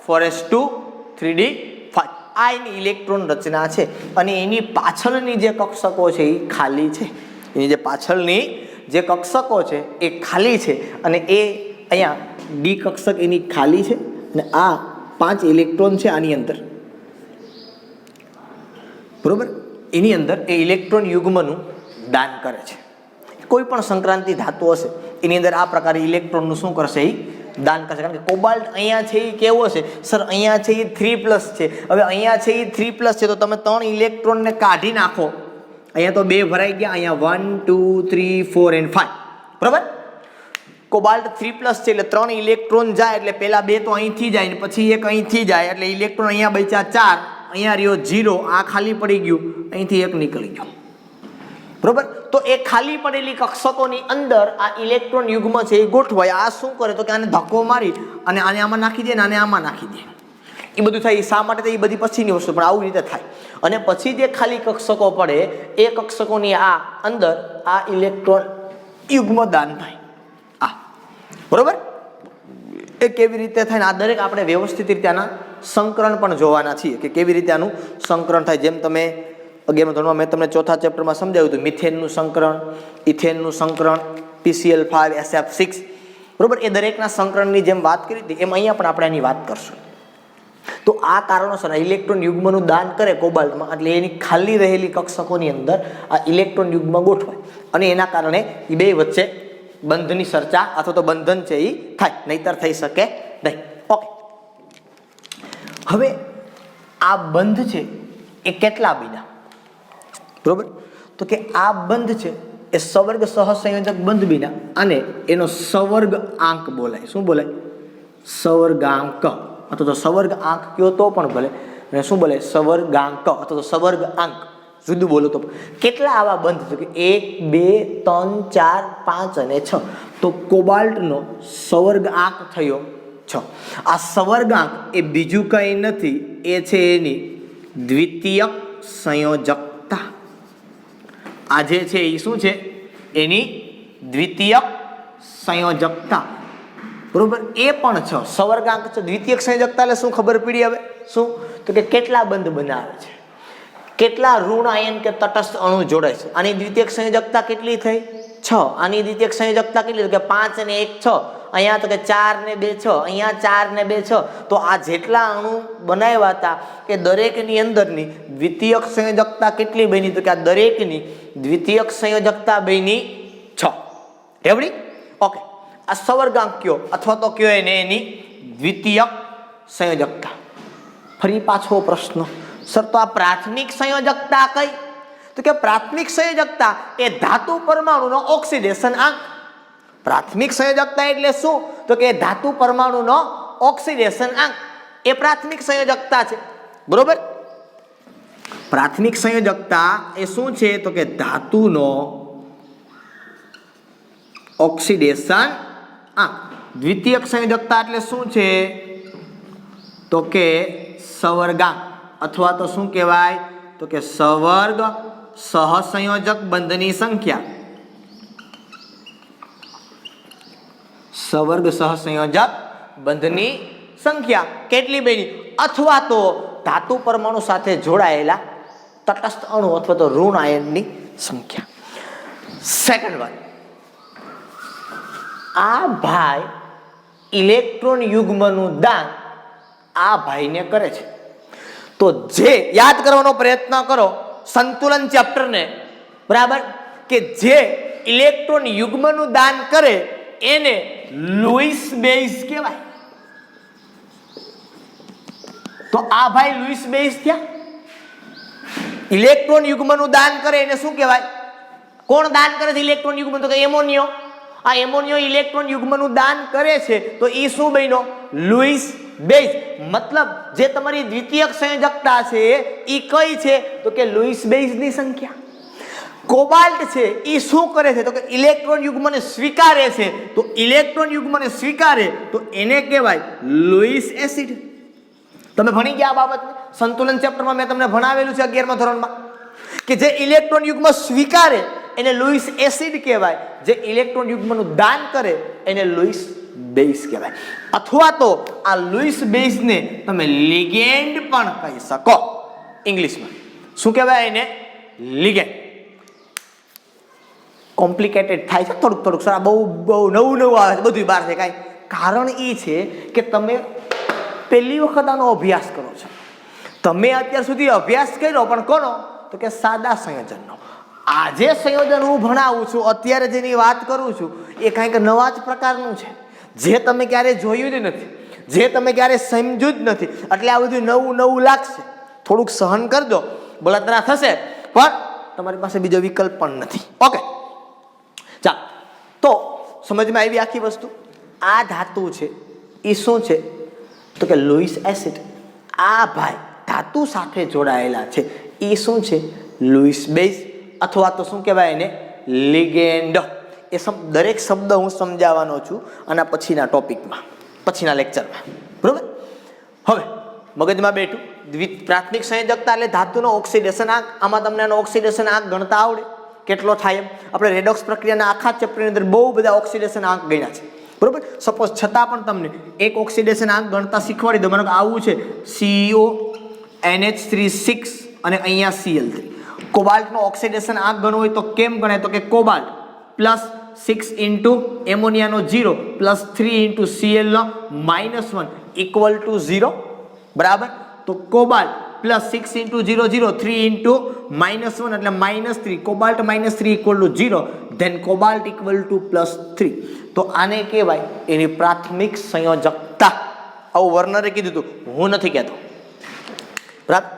4s2 3d5 આ એની ઇલેક્ટ્રોન રચના છે. અને એની પાછળની જે કક્ષકો છે એ ખાલી છે. એની જે પાછળની જે કક્ષકો છે એ ખાલી છે અને એ અહીંયા ડી કક્ષક એની ખાલી છે અને આ 5 ઇલેક્ટ્રોન છે આની અંદર. બરોબર, એની અંદર એ ઇલેક્ટ્રોન યુગ્મનું દાન કરે છે. કોઈ પણ સંક્રાંતિ ધાતુ હશે એની અંદર આ પ્રકારે ઇલેક્ટ્રોનનું શું કરશે? એ દાન કરશે. કારણ કે કોબાલ્ટ અહીંયા છે એ કેવો છે સર? અહીંયા છે એ 3+ છે. હવે અહીંયા છે એ 3+ છે તો તમે 3 ઇલેક્ટ્રોનને કાઢી નાખો. અહીંયા તો 2 ભરાઈ ગયા, અહીંયા 1 2 3 4 and 5. બરાબર, કોબાલ્ટ 3+ છે એટલે 3 ઇલેક્ટ્રોન જાય એટલે પહેલા 2 તો અહીંથી જાય ને પછી એક અહીંથી જાય એટલે ઇલેક્ટ્રોન અહીંયા બચ્યા 4, અહીંયા રહ્યો 0, આ ખાલી પડી ગયું, અહીંથી 1 નીકળી ગયું. બરોબર, તો એ ખાલી પડેલી કક્ષકોની અંદર આ ઇલેક્ટ્રોન યુગ્મ છે એ ગોઠવાય. આ શું કરે તો કે આને ધક્કો મારી અને આને આમાં નાખી દે ને આને આમાં નાખી દે. એ બધું થાય. શા માટે? તો એ બધી પછીની વસ્તુ, પણ આવું રીતે થાય. અને પછી જે ખાલી કક્ષકો પડે એ કક્ષકોની આ અંદર આ ઇલેક્ટ્રોન યુગ્મ દાન થાય. બરોબર, એ કેવી રીતે થાય ને આ દરેક આપણે વ્યવસ્થિત રીતે આના સંકરણ પણ જોવાના છીએ કે કેવી રીતે આનું સંકરણ થાય. જેમ તમે 11મા ધોરણમાં મેં તમને ચોથા ચેપ્ટરમાં સમજાવ્યું હતું, મિથેનનું સંકરણ, ઇથેનનું સંકરણ, PCl5 SF6, બરોબર. એ દરેકના સંકરણની જેમ વાત કરી હતી એમ અહીંયા પણ આપણે એની વાત કરશું. તો આ કારણોસર ઇલેક્ટ્રોન યુગ્મનું દાન કરે કોબાલ્ટમાં, એટલે એની ખાલી રહેલી કક્ષકોની અંદર આ ઇલેક્ટ્રોન યુગ્મ ગોઠવાય અને એના કારણે એ બે વચ્ચે બંધની ચર્ચા અથવા તો બંધન છે એ થાય, નહીતર થઈ શકે નહીં. ઓકે, હવે આ બંધ છે એ કેટલા બન્યા, બરોબર? તો કે આ બંધ છે એ સવર્ગ સહસંયોજક બંધ બન્યા અને એનો સવર્ગ આંક બોલાય. શું બોલાય? સવર્ગાંક અથવા તો સવર્ગ આંક કયો તો પણ ભલે, અને શું બોલે? સવર્ગાંક અથવા તો સવર્ગ આંક, જુદું બોલો તો. કેટલા આવા બંધ છે કે 1 2 3 4 5 અને 6. તો કોબાલ્ટનો સવર્ગ આંક થયો 6. આ સવર્ગાંક એ બીજું કંઈ નથી, એ છે એની દ્વિતીયક સંયોજકતા. આ જે છે એ શું છે? એની દ્વિતીયક સંયોજકતા, બરોબર. એ પણ 6 સવર્ગાંક છે. દ્વિતીયક સંયોજકતા એટલે શું ખબર પડી? હવે શું તો કે કેટલા બંધ બનાવે છે, કેટલા ઋણ આયન કે તટસ્થ અણુ જોડાય છે. આની દ્વિતીયક સંયોજકતા કેટલી થઈ? 6. આની દ્વિતીયક સંયોજકતા કેટલી? કે 5 અને 1 6. અહીંયા તો કે 4 ને 2 6. અહીંયા 4 ને 2 6. તો આ જેટલા અણુ બનાવ્યા હતા એ દરેકની અંદરની દ્વિતીયક સંયોજકતા કેટલી બની? તો કે આ દરેકની દ્વિતીયક સંયોજકતા બની 6. રેવડી? ઓકે, આ સવર્ગાંક કયો અથવા તો કયો એને એની દ્વિતીયક સંયોજકતા. ફરી પાછો પ્રશ્ન, સર તો આ પ્રાથમિક સંયોજકતા કઈ? તો કે પ્રાથમિક સંયોજકતા એ ધાતુ પરમાણુનો ઓક્સિડેશન આંક. પ્રાથમિક સંયોજકતા એટલે શું? તો કે ધાતુ પરમાણુનો ઓક્સિડેશન આંક એ પ્રાથમિક સંયોજકતા છે, બરોબર. પ્રાથમિક સંયોજકતા એ શું છે? તો કે ધાતુનો ઓક્સિડેશન આંક. દ્વિતીયક સંયોજકતા એટલે શું છે? તો કે સવર્ગાંક અથવા તો શું કહેવાય? તો કે સવર્ગ સહસંયોજક બંધની સંખ્યા. સવર્ગ સહસંયોજક બંધની સંખ્યા કેટલી બની? અથવા તો ધાતુ પરમાણુ સાથે જોડાયેલા તટસ્થ અણુ અથવા તો ઋણ આયનની સંખ્યા. સેકન્ડ વન, આ ભાઈ ઇલેક્ટ્રોન યુગ્મનું દાન આ ભાઈને કરે છે. તો જે યાદ કરવાનો પ્રયત્ન કરો સંતુલન ચેપ્ટરને, બરાબર, કે જે ઇલેક્ટ્રોન યુગ્મનું દાન કરે એને લુઈસ બેઝ કહેવાય. તો આ ભાઈ લુઈસ બેઝ થયા. ઇલેક્ટ્રોન યુગ્મનું દાન કરે એને શું કહેવાય? કોણ દાન કરે છે ઇલેક્ટ્રોન યુગ્મ? તો કે એમોનિયો. આ એમોનિયો ઇલેક્ટ્રોન યુગ્મનું દાન કરે છે તો એ શું બન્યો? Louis base. મતલબ જે તમારી દ્વિતીયક સંયોજકતા છે એ કઈ છે? તો કે લુઈસ બેઝની સંખ્યા. કોબાલ્ટ છે એ શું કરે છે? તો કે ઇલેક્ટ્રોન યુગ્મને સ્વીકારે છે. તો ઇલેક્ટ્રોન યુગ્મને સ્વીકારે તો એને કહેવાય લુઈસ એસિડ. તમે ભણી ગયા આ બાબતને સંતુલન ચેપ્ટરમાં મેં તમને ભણાવેલું છે 11મા ધોરણમાં કે જે ઇલેક્ટ્રોન યુગ્મ સ્વીકારે એને લુઈસ એસિડ કહેવાય, જે ઇલેક્ટ્રોન યુગ્મનું દાન કરે એને લુઈસ બેઝ કહેવાય. અથવા તો આ લુઈસ બેઝને તમે લિગેન્ડ પણ કહી શકો ઇંગ્લિશમાં. શું કહેવાય એને? લિગેન્ડ. કોમ્પ્લિકેટેડ થાય છે થોડુંક સર, બહુ નવું આવે છે, બધું બહાર છે. કાંઈ કારણ એ છે કે તમે પહેલી વખત આનો અભ્યાસ કરો છો. તમે અત્યાર સુધી અભ્યાસ કર્યો પણ કોનો? તો કે સાદા સંયોજનનો. આજે સંયોજન હું ભણાવું છું, અત્યારે જેની વાત કરું છું એ કંઈક નવા જ પ્રકારનું છે, જે તમે ક્યારેય જોયું જ નથી, જે તમે ક્યારેય સમજ્યું જ નથી. એટલે આ બધું નવું લાગશે. થોડુંક સહન કરજો, બળતરા થશે, પણ તમારી પાસે બીજો વિકલ્પ પણ નથી. ઓકે, ચાલો. તો સમજમાં આવી આખી વસ્તુ. આ ધાતુ છે એ શું છે? તો કે લુઈસ એસિડ. આ ભાઈ ધાતુ સાથે જોડાયેલા છે એ શું છે? લુઈસ બેઝ અથવા તો શું કહેવાય એને? લિગેન્ડ. એ દરેક શબ્દ હું સમજાવવાનો છું આના પછીના ટોપિકમાં, પછીના લેક્ચરમાં, બરોબર. હવે મગજમાં બેઠું. પ્રાથમિક સંયોજકતા એટલે ધાતુનો ઓક્સિડેશન આંક. આમાં તમને આનો ઓક્સિડેશન આંક ગણતા આવડે કેટલો થાય એમ? આપણે રેડોક્સ પ્રક્રિયાના આખા ચેપ્ટરની અંદર બહુ બધા ઓક્સિડેશન આંક ગણ્યા છે. બરોબર. સપોઝ છતાં પણ તમને એક ઓક્સિડેશન આંક ગણતા શીખવાડી દો. માનો કે આવું છે CO NH3 અને અહીંયા Cl3. કોબાલ્ટનો ઓક્સિડેશન આંક ગણવો હોય તો કેમ ગણાય? તો કે કોબાલ્ટ પ્લસ 6 ઇન્ટુ એમોનિયાનો 0 પ્લસ 3 ઇન્ટુ Cl નો -1 ઇક્વલ ટુ 0. બરાબર. તો કોબાલ્ટ પ્લસ 6 ઇન્ટુ 0 0 3 ઇન્ટુ -1 એટલે -3. Cobalt -3 equal to 0. Then cobalt equal to +3. તો આને કહેવાય એની પ્રાથમિક સંયોજકતા. આવું વર્નરે કીધું હતું, હું નથી કહેતો. બરાબર.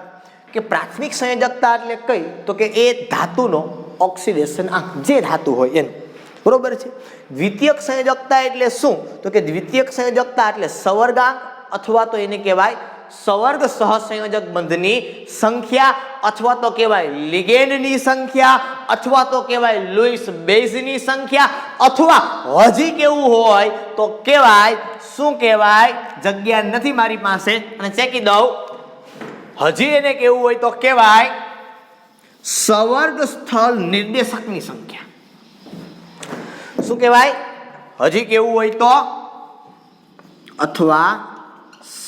કે પ્રાથમિક સંયોજકતા એટલે કઈ? તો કે એ ધાતુનો ઓક્સિડેશન આંક, જે ધાતુ હોય એનું. બરોબર છે. દ્વિતીયક સંયોજકતા એટલે શું? તો કે દ્વિતીયક સંયોજકતા એટલે સંવર્ગાંક અથવા તો એને કહેવાય સંવર્ગ સહસંયોજક બંધની સંખ્યા અથવા તો કહેવાય લિગેન્ડની સંખ્યા અથવા તો કહેવાય લુઈસ બેઝની સંખ્યા અથવા હજી કેવું હોય તો કહેવાય શું કહેવાય? જગ્યા નથી મારી પાસે અને ચેકી દઉં. હજી એને કેવું હોય તો કહેવાય સંવર્ગ સ્થળ નિર્દેશકની સંખ્યા. શું કહેવાય? હજી કેવું હોય તો અથવા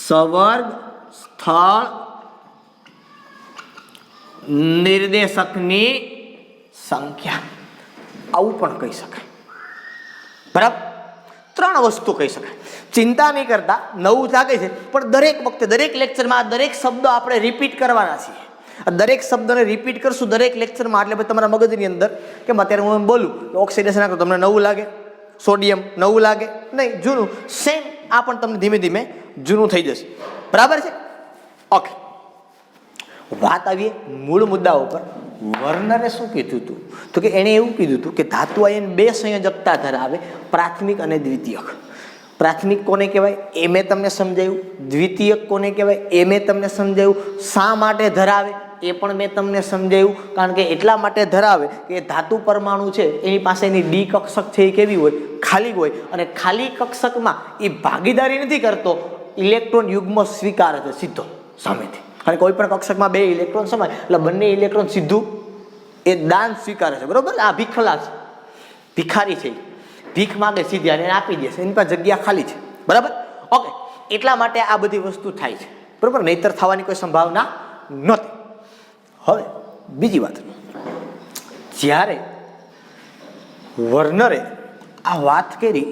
સંવર્ગ સ્થળ નિર્દેશકની સંખ્યા, આવું પણ કહી શકાય. બરાબર. 3 વસ્તુ કહી શકાય. ચિંતા નહીં કરતા, નવું લાગે છે પણ દરેક વખતે દરેક લેક્ચરમાં દરેક શબ્દો આપણે રિપીટ કરવાના છીએ. દરેક શબ્દને રિપીટ કરશું દરેક લેક્ચરમાં એટલે તમારા મગજની અંદર કેમ અત્યારે હું એમ બોલું ઓક્સિડેશન આંક તમને નવું લાગે, સોડિયમ નવું લાગે નહીં, જૂનું. સેમ આ પણ તમને ધીમે ધીમે જૂનું થઈ જશે. બરાબર છે. ઓકે, વાત આવીએ મૂળ મુદ્દા ઉપર. વર્નરે શું કીધું હતું? તો કે એણે એવું કીધું હતું કે ધાતુ આયન 2 સંયોજકતા ધરાવે, પ્રાથમિક અને દ્વિતીયક. પ્રાથમિક કોને કહેવાય એ મેં તમને સમજાવ્યું. દ્વિતીયક કોને કહેવાય એ મેં તમને સમજાવ્યું. શા માટે ધરાવે એ પણ મેં તમને સમજાવ્યું. કારણ કે એટલા માટે ધરાવે કે ધાતુ પરમાણુ છે એની પાસેની ડી કક્ષક છે એ કેવી હોય? ખાલી હોય. અને ખાલી કક્ષકમાં એ ભાગીદારી નથી કરતો, ઇલેક્ટ્રોન યુગ્મ સ્વીકારે છે સીધો સામેથી. કારણ કે કોઈ પણ કક્ષકમાં 2 ઇલેક્ટ્રોન સમાય એટલે બંને ઇલેક્ટ્રોન સીધું એ દાન સ્વીકારે છે. બરોબર. આ ભીખલા છે, ભિખારી છે, ભીખ માંગે સીધી અને આપી દે છે, એની પાસે જગ્યા ખાલી છે. બરાબર. ઓકે, એટલા માટે આ બધી વસ્તુ થાય છે. બરોબર. નહીતર થવાની કોઈ સંભાવના નહોતી. હવે બીજી વાત, જ્યારે વર્નરે આ વાત કરી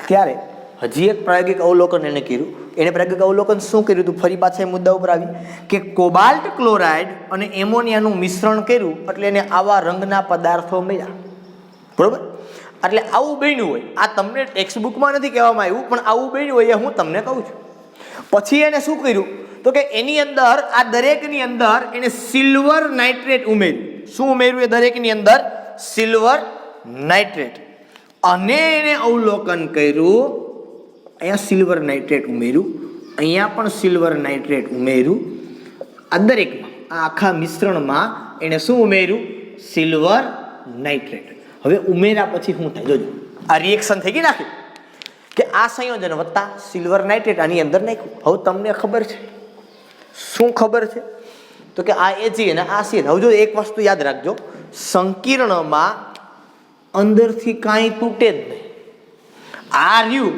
ત્યારે હજી એક પ્રાયોગિક અવલોકન એને કર્યું. એને પ્રાયોગિક અવલોકન શું કર્યું હતું? ફરી પાછા એ મુદ્દા ઉપર આવી કે કોબાલ્ટ ક્લોરાઇડ અને એમોનિયાનું મિશ્રણ કર્યું એટલે એને આવા રંગના પદાર્થો મળ્યા. બરોબર. એટલે આવું બન્યું હોય, આ તમને ટેક્સ્ટ બુકમાં નથી કહેવામાં આવ્યું પણ આવું બન્યું હોય એ હું તમને કહું છું. પછી એને શું કર્યું? તો કે એની અંદર આ દરેકની અંદર એને સિલ્વર નાઇટ્રેટ ઉમેર્યું. શું ઉમેર્યું? એ દરેકની અંદર સિલ્વર નાઇટ્રેટ. અને એને અવલોકન કર્યું, અહીંયા સિલ્વર નાઇટ્રેટ ઉમેર્યું, અહીંયા પણ સિલ્વર નાઇટ્રેટ ઉમેર્યું. આ દરેકમાં આ આખા મિશ્રણમાં એને શું ઉમેર્યું? Silver nitrate. હવે ઉમેર્યા પછી શું થાય? જોજો, આ રિએક્શન થઈ ગઈ નાખી કે આ સંયોજન વત્તા સિલ્વર નાઇટ્રેટ આની અંદર નાખ્યું. હવે તમને ખબર છે શું ખબર છે? તો કે આ Ag અને આ Cl. હવે જો એક વસ્તુ યાદ રાખજો, સંકીર્ણમાં અંદરથી કાંઈ તૂટે જ નહીં. આ રહ્યું,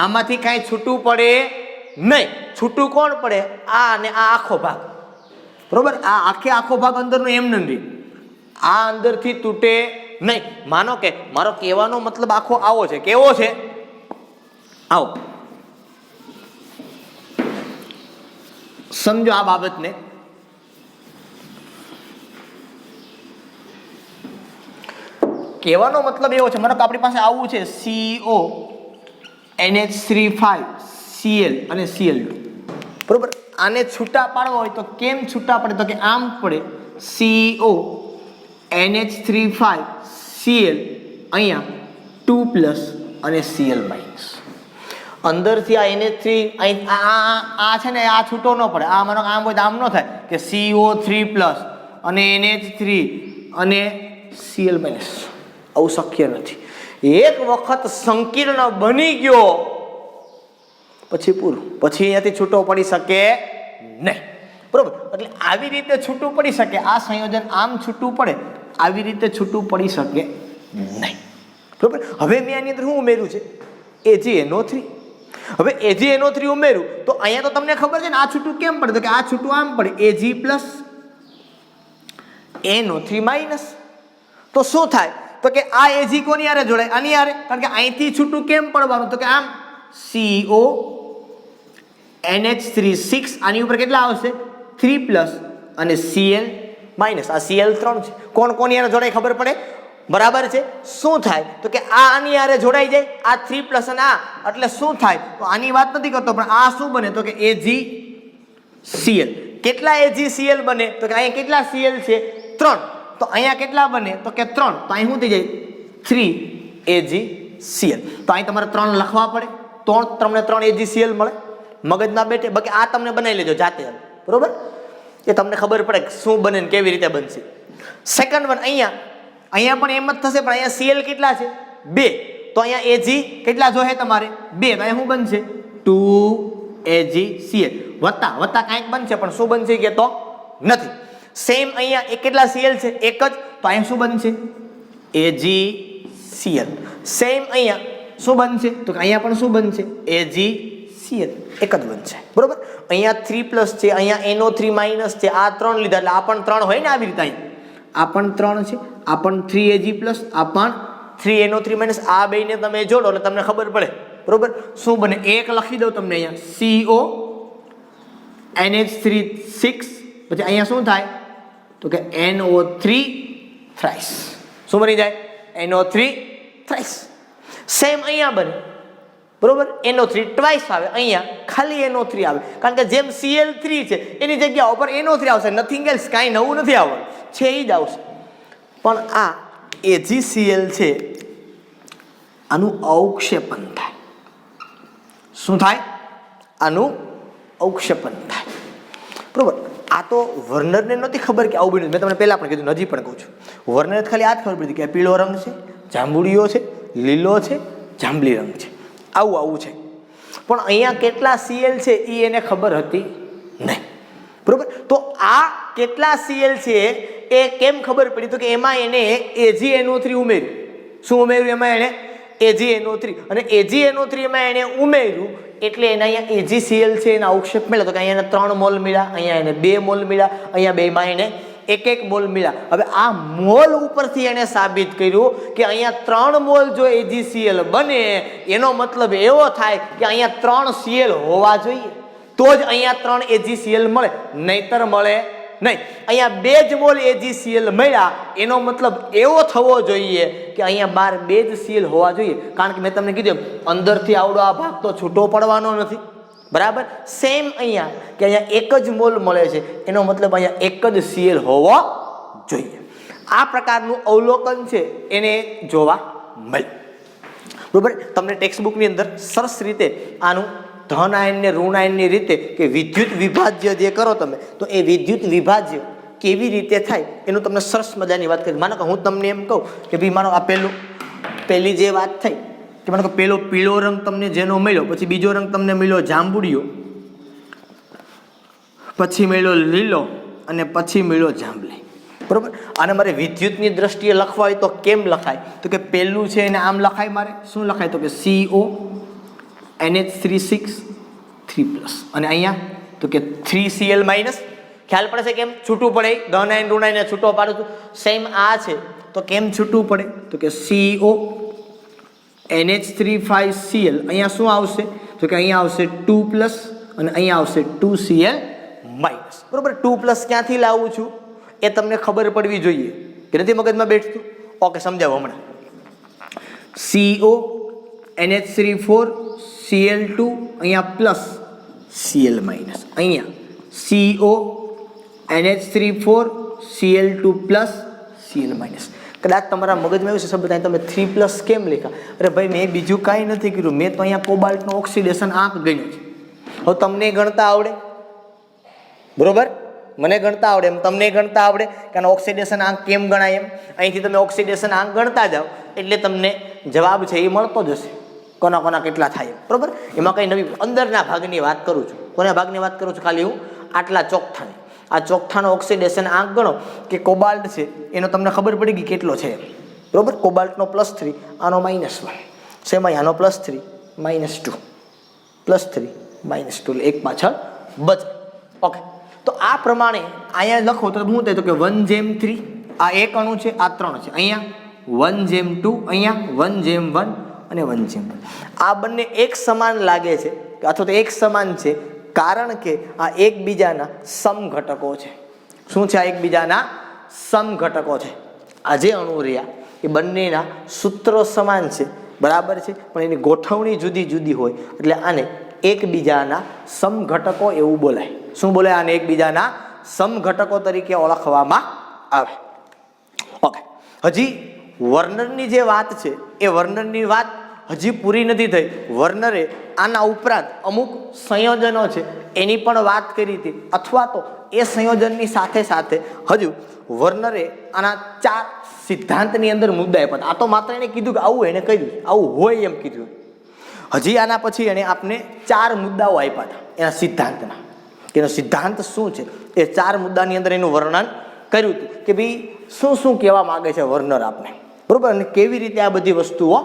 આમાંથી કાંઈ છૂટું પડે નહીં. છૂટું કોણ પડે? આ અને આ આખો ભાગ. બરોબર. આ આખો ભાગ અંદરનો એમ નથી, આ અંદરથી તૂટે નહીં. માનો કે મારો કહેવાનો મતલબ આખો આવો છે. કેવો છે? આવો. સમજો આ બાબતને. કહેવાનો મતલબ એવો છે, માનો કે આપણી પાસે આવું છે CO NH3 Cl અને Cl2. બરોબર. આને છૂટા પાડવા હોય તો કેમ છૂટા પડે? તો કે આમ પડે CO NH3 Cl, અહીંયા 2+ અને Cl-. અંદરથી આ NH3 આ છે ને આ છૂટો ન પડે. આ માનો આમ હોય તો આમ ન થાય કે CO3+ અને NH3 અને Cl-. આવું શક્ય નથી. એક વખત સંકીર્ણ બની ગયો પછી પૂરું, પછી અહીંયાથી છૂટો પડી શકે નહીં. બરોબર. એટલે આવી રીતે છૂટું પડી શકે. આ સંયોજન આમ છૂટું પડે, આવી રીતે છૂટું પડી શકે નહીં. બરાબર. હવે મેં આની અંદર શું ઉમેર્યું છે? AgNO3. હવે AgNO3 ઉમેર્યું તો અહીંયા તો તમને ખબર છે ને આ છૂટું કેમ પડે, તો કે આ છૂટું આમ પડે Ag પ્લસ NO3 માઇનસ. તો શું થાય? તો કે આ Ag કોની હારે જોડાય? આની હારે. કારણ કે અહીંથી છૂટું કેમ પડવાનું? તો કે આમ CO NH3 આની ઉપર કેટલા આવશે? 3 પ્લસ અને Cl માઇનસ. આ Cl3 છે. કોણ કોની હારે જોડાય ખબર પડે? બરાબર છે. શું થાય? તો કે આ આની હારે જોડાઈ જાય, આ 3 પ્લસ અને આ, એટલે શું થાય? તો આની વાત નથી કરતો, પણ આ શું બને? તો કે AgCl. કેટલા AgCl બને? તો કે અહીંયા કેટલા Cl છે? 3. તો અહીંયા કેટલા બને? તો કે 3. તો અહીં શું થઈ જાય? 3 AgCl. તો અહીં તમારે 3 લખવા પડે તો તમને 3 AgCl મળે. મગજમાં બેઠે. બાકી આ તમને બનાવી લેજો જાતે, બરોબર? એ તમને ખબર પડે શું બને ને કેવી રીતે બનશે. સેકન્ડ વન, અહીંયા પણ એમ જ થશે, પણ અહીંયા Cl કેટલા છે? 2. તો અહીંયા Ag કેટલા જોઈએ તમારે? 2. તો અહીંયા શું બનશે? 2 AgCl વત્તા કાંઈક બનશે, પણ શું બનશે કે તો નથી. સેમ અહીંયા એક કેટલા Cl છે? 1 જ. તો અહીંયા શું બનશે? AgCl. સેમ અહીંયા શું બનશે? તો અહીંયા પણ શું બનશે? AgCl. એક જ બનશે, બરોબર? અહીંયા 3 પ્લસ છે, અહીંયા NO3 માઇનસ છે, આ 3 લીધા એટલે આ પણ 3 હોય ને આવી રીતે. આ પણ 3 છે, આ પણ 3 Ag પ્લસ, આ પણ 3 NO3 માઇનસ. આ બેને તમે જોડો એટલે તમને ખબર પડે, બરોબર? શું બને? એક લખી દઉં તમને અહીંયા CO NH3 6, પછી અહીંયા શું થાય? તો કે NO3 થ્રાઇસ. શું બની જાય? NO3 thrice. સેમ અહીંયા બને, બરોબર? NO3 ટ્વાઇસ આવે, અહીંયા ખાલી NO3 આવે, કારણ કે જેમ Cl3 છે એની જગ્યા ઉપર NO3 આવશે. નથિંગ એલ્સ, કાંઈ નવું નથી આવવાનું, છે એ જ આવશે. પણ આ AgCl છે, આનું અવક્ષેપન થાય. શું થાય? આનું અવક્ષેપન થાય, બરોબર? આ તો વર્નરને નહોતી ખબર કે આવું બન્યું. મેં તમને પહેલાં પણ કીધું, હજી પણ કહું છું. વર્નરને ખાલી આ જ ખબર પડી કે પીળો રંગ છે, જાંબુડિયો છે, લીલો છે, જાંબલી રંગ છે, આવું છે. પણ અહીંયા કેટલા Cl છે એ એને ખબર હતી નહીં, બરોબર? તો આ કેટલા Cl છે એ કેમ ખબર પડી? તો કે એમાં એને AgNO3 ઉમેર્યું. શું ઉમેર્યું એમાં એને? AgNO3. અને AgNO3 એમાં એને ઉમેર્યું એટલે એના અહીંયા AgCl છે એના અવક્ષેપ મળ્યા. તો કે અહીંયા એને 3 મોલ મળ્યા, અહીંયા એને 2 મોલ મળ્યા, અહીંયા બેમાં એને 1 મોલ મળ્યા. હવે આ મોલ ઉપરથી એને સાબિત કર્યું કે અહીંયા 3 મોલ જો AgCl બને એનો મતલબ એવો થાય કે અહીંયા 3 Cl હોવા જોઈએ, તો જ અહીંયા 3 AgCl મળે, નહીતર મળે નહીં. અહીંયા 2 જ મોલ AgCl મળ્યા એનો મતલબ એવો થવો જોઈએ કે અહીંયા બહાર 2 જ Cl હોવા જોઈએ, કારણ કે મેં તમને કીધું અંદરથી આવડો આ ભાગ તો છૂટો પડવાનો નથી, બરાબર? સેમ અહીંયા કે અહીંયા 1 જ મોલ મળે છે એનો મતલબ અહીંયા 1 જ Cl હોવો જોઈએ. આ પ્રકારનું અવલોકન છે એને જોવા મળે, બરાબર? તમને ટેક્સ્ટ બુકની અંદર સરસ રીતે આનું ધન આયન ને ઋણ આયનની રીતે કે વિદ્યુત વિભાજ્ય જે કરો તમે, તો એ વિદ્યુત વિભાજ્ય કેવી રીતે થાય એનું તમને સરસ મજાની વાત કરી. માનો કે હું તમને એમ કહું કે ભાઈ માનો આ પહેલી જે વાત થઈ કે માનો કે પેલો પીળો રંગ તમને જેનો મળ્યો, પછી બીજો રંગ તમને મળ્યો જાંબુડિયો, પછી મળ્યો લીલો અને પછી મળ્યો જાંબલી, બરોબર? અને મારે વિદ્યુતની દ્રષ્ટિએ લખવા હોય તો કેમ લખાય? તો કે પહેલું છે એને આમ લખાય. મારે શું લખાય? તો કે CO NH3 6 3 પ્લસ, અને અહીંયા તો કે 3Cl માઇનસ. ખ્યાલ પડે છે કેમ છૂટું પડે? ધન આયન ઋણ આયન છૂટો પાડું છું. સેમ આ છે તો કેમ છૂટું પડે? તો કે CO NH3 5Cl. અહીંયા શું આવશે? તો કે અહીંયા આવશે 2 પ્લસ અને અહીંયા આવશે 2Cl માઇનસ, બરોબર? 2 પ્લસ ક્યાંથી લાવું છું એ તમને ખબર પડવી જોઈએ કે નથી મગજમાં બેઠતું? ઓકે, સમજાવો હમણાં. CO NH3 4 Cl2 અહીંયા પ્લસ Cl માઇનસ, અહીંયા CO NH3 4 Cl2 plus Cl minus. કદાચ તમારા મગજમાં એવું છે શબ્દ તમે 3 પ્લસ કેમ લખ્યા? અરે ભાઈ મેં બીજું કાંઈ નથી કર્યું, મેં તો અહીંયા કોબાલ્ટનો ઓક્સિડેશન આંક ગણ્યો છે. હવે તમને ગણતા આવડે, બરોબર? મને ગણતા આવડે એમ તમને ગણતા આવડે કે આનો ઓક્સિડેશન આંક કેમ ગણાય એમ. અહીંથી તમે ઓક્સિડેશન આંક ગણતા જાઓ એટલે તમને જવાબ છે એ મળતો જશે, કોના કોના કેટલા થાય, બરોબર? એમાં કંઈ નવી અંદરના ભાગની વાત કરું છું. કોના ભાગની વાત કરું છું? ખાલી હું આટલા ચોકઠાની. આ ચોકઠાનો ઓક્સિડેશન આંક ગણો કે કોબાલ્ટ છે એનો તમને ખબર પડી ગઈ કેટલો છે, બરોબર. કોબાલ્ટનો +3, આનો -1. શેમાં? આનો +3 -2 +3 -2 એક પાછળ બચે. ઓકે, તો આ પ્રમાણે અહીંયા લખો તો શું થાય? તો કે 1/3 આ એક અણુ છે, આ 3 છે. અહીંયા 1/2, અહીંયા 1/1 અને 1/1. આ બંને એક સમાન લાગે છે અથવા તો એક સમાન છે કારણ કે આ એકબીજાના સમઘટકો છે. શું છે? આ એકબીજાના સમઘટકો છે. આ જે અણુ રહ્યા એ બંનેના સૂત્રો સમાન છે, બરાબર છે, પણ એની ગોઠવણી જુદી જુદી હોય એટલે આને એકબીજાના સમઘટકો એવું બોલાય. શું બોલાય? આને એકબીજાના સમઘટકો તરીકે ઓળખવામાં આવે. ઓકે, હજી વર્નરની જે વાત છે એ વર્નરની વાત હજી પૂરી નથી થઈ. વર્નરે આના ઉપરાંત અમુક સંયોજનો છે એની પણ વાત કરી હતી, અથવા તો એ સંયોજનની સાથે સાથે હજુ વર્નરે આના 4 સિદ્ધાંતની અંદર મુદ્દા આપ્યા. આ તો માત્ર એને કીધું કે આવું એને કહ્યું, આવું હોય એમ કીધું. હજી આના પછી એને આપણે 4 મુદ્દાઓ આપ્યા હતા એના સિદ્ધાંતના. એનો સિદ્ધાંત શું છે એ 4 મુદ્દાની અંદર એનું વર્ણન કર્યું હતું કે ભાઈ શું શું કહેવા માંગે છે વર્નર આપને, બરોબર, અને કેવી રીતે આ બધી વસ્તુઓ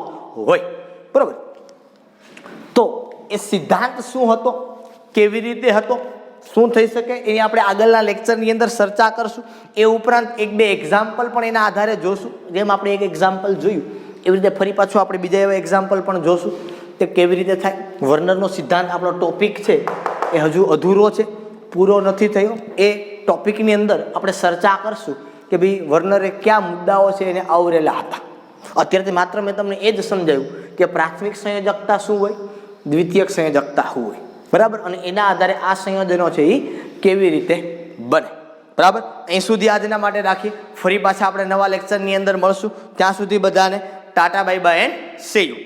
હોય, બરોબર. તો એ સિદ્ધાંત શું હતો, કેવી રીતે હતો, શું થઈ શકે એની આપણે આગળના લેક્ચરની અંદર ચર્ચા કરશું. એ ઉપરાંત 1-2 એક્ઝામ્પલ પણ એના આધારે જોશું. જેમ આપણે એક એક્ઝામ્પલ જોયું એવી રીતે ફરી પાછું આપણે બીજા એવા એક્ઝામ્પલ પણ જોશું કે કેવી રીતે થાય. વર્નરનો સિદ્ધાંત આપણો ટોપિક છે એ હજુ અધૂરો છે, પૂરો નથી થયો. એ ટોપિકની અંદર આપણે ચર્ચા કરશું કે ભાઈ વર્નરે કયા મુદ્દાઓ છે એને આવરેલા હતા. અત્યારથી માત્ર મેં તમને એ જ સમજાવ્યું કે પ્રાથમિક સંયોજકતા શું હોય, દ્વિતીયક સંયોજકતા શું હોય, બરાબર, અને એના આધારે આ સંયોજનો છે એ કેવી રીતે બને, બરાબર. અહીં સુધી આજના માટે રાખી. ફરી પાછા આપણે નવા લેક્ચરની અંદર મળશું. ત્યાં સુધી બધાને Tata bye bye and C you.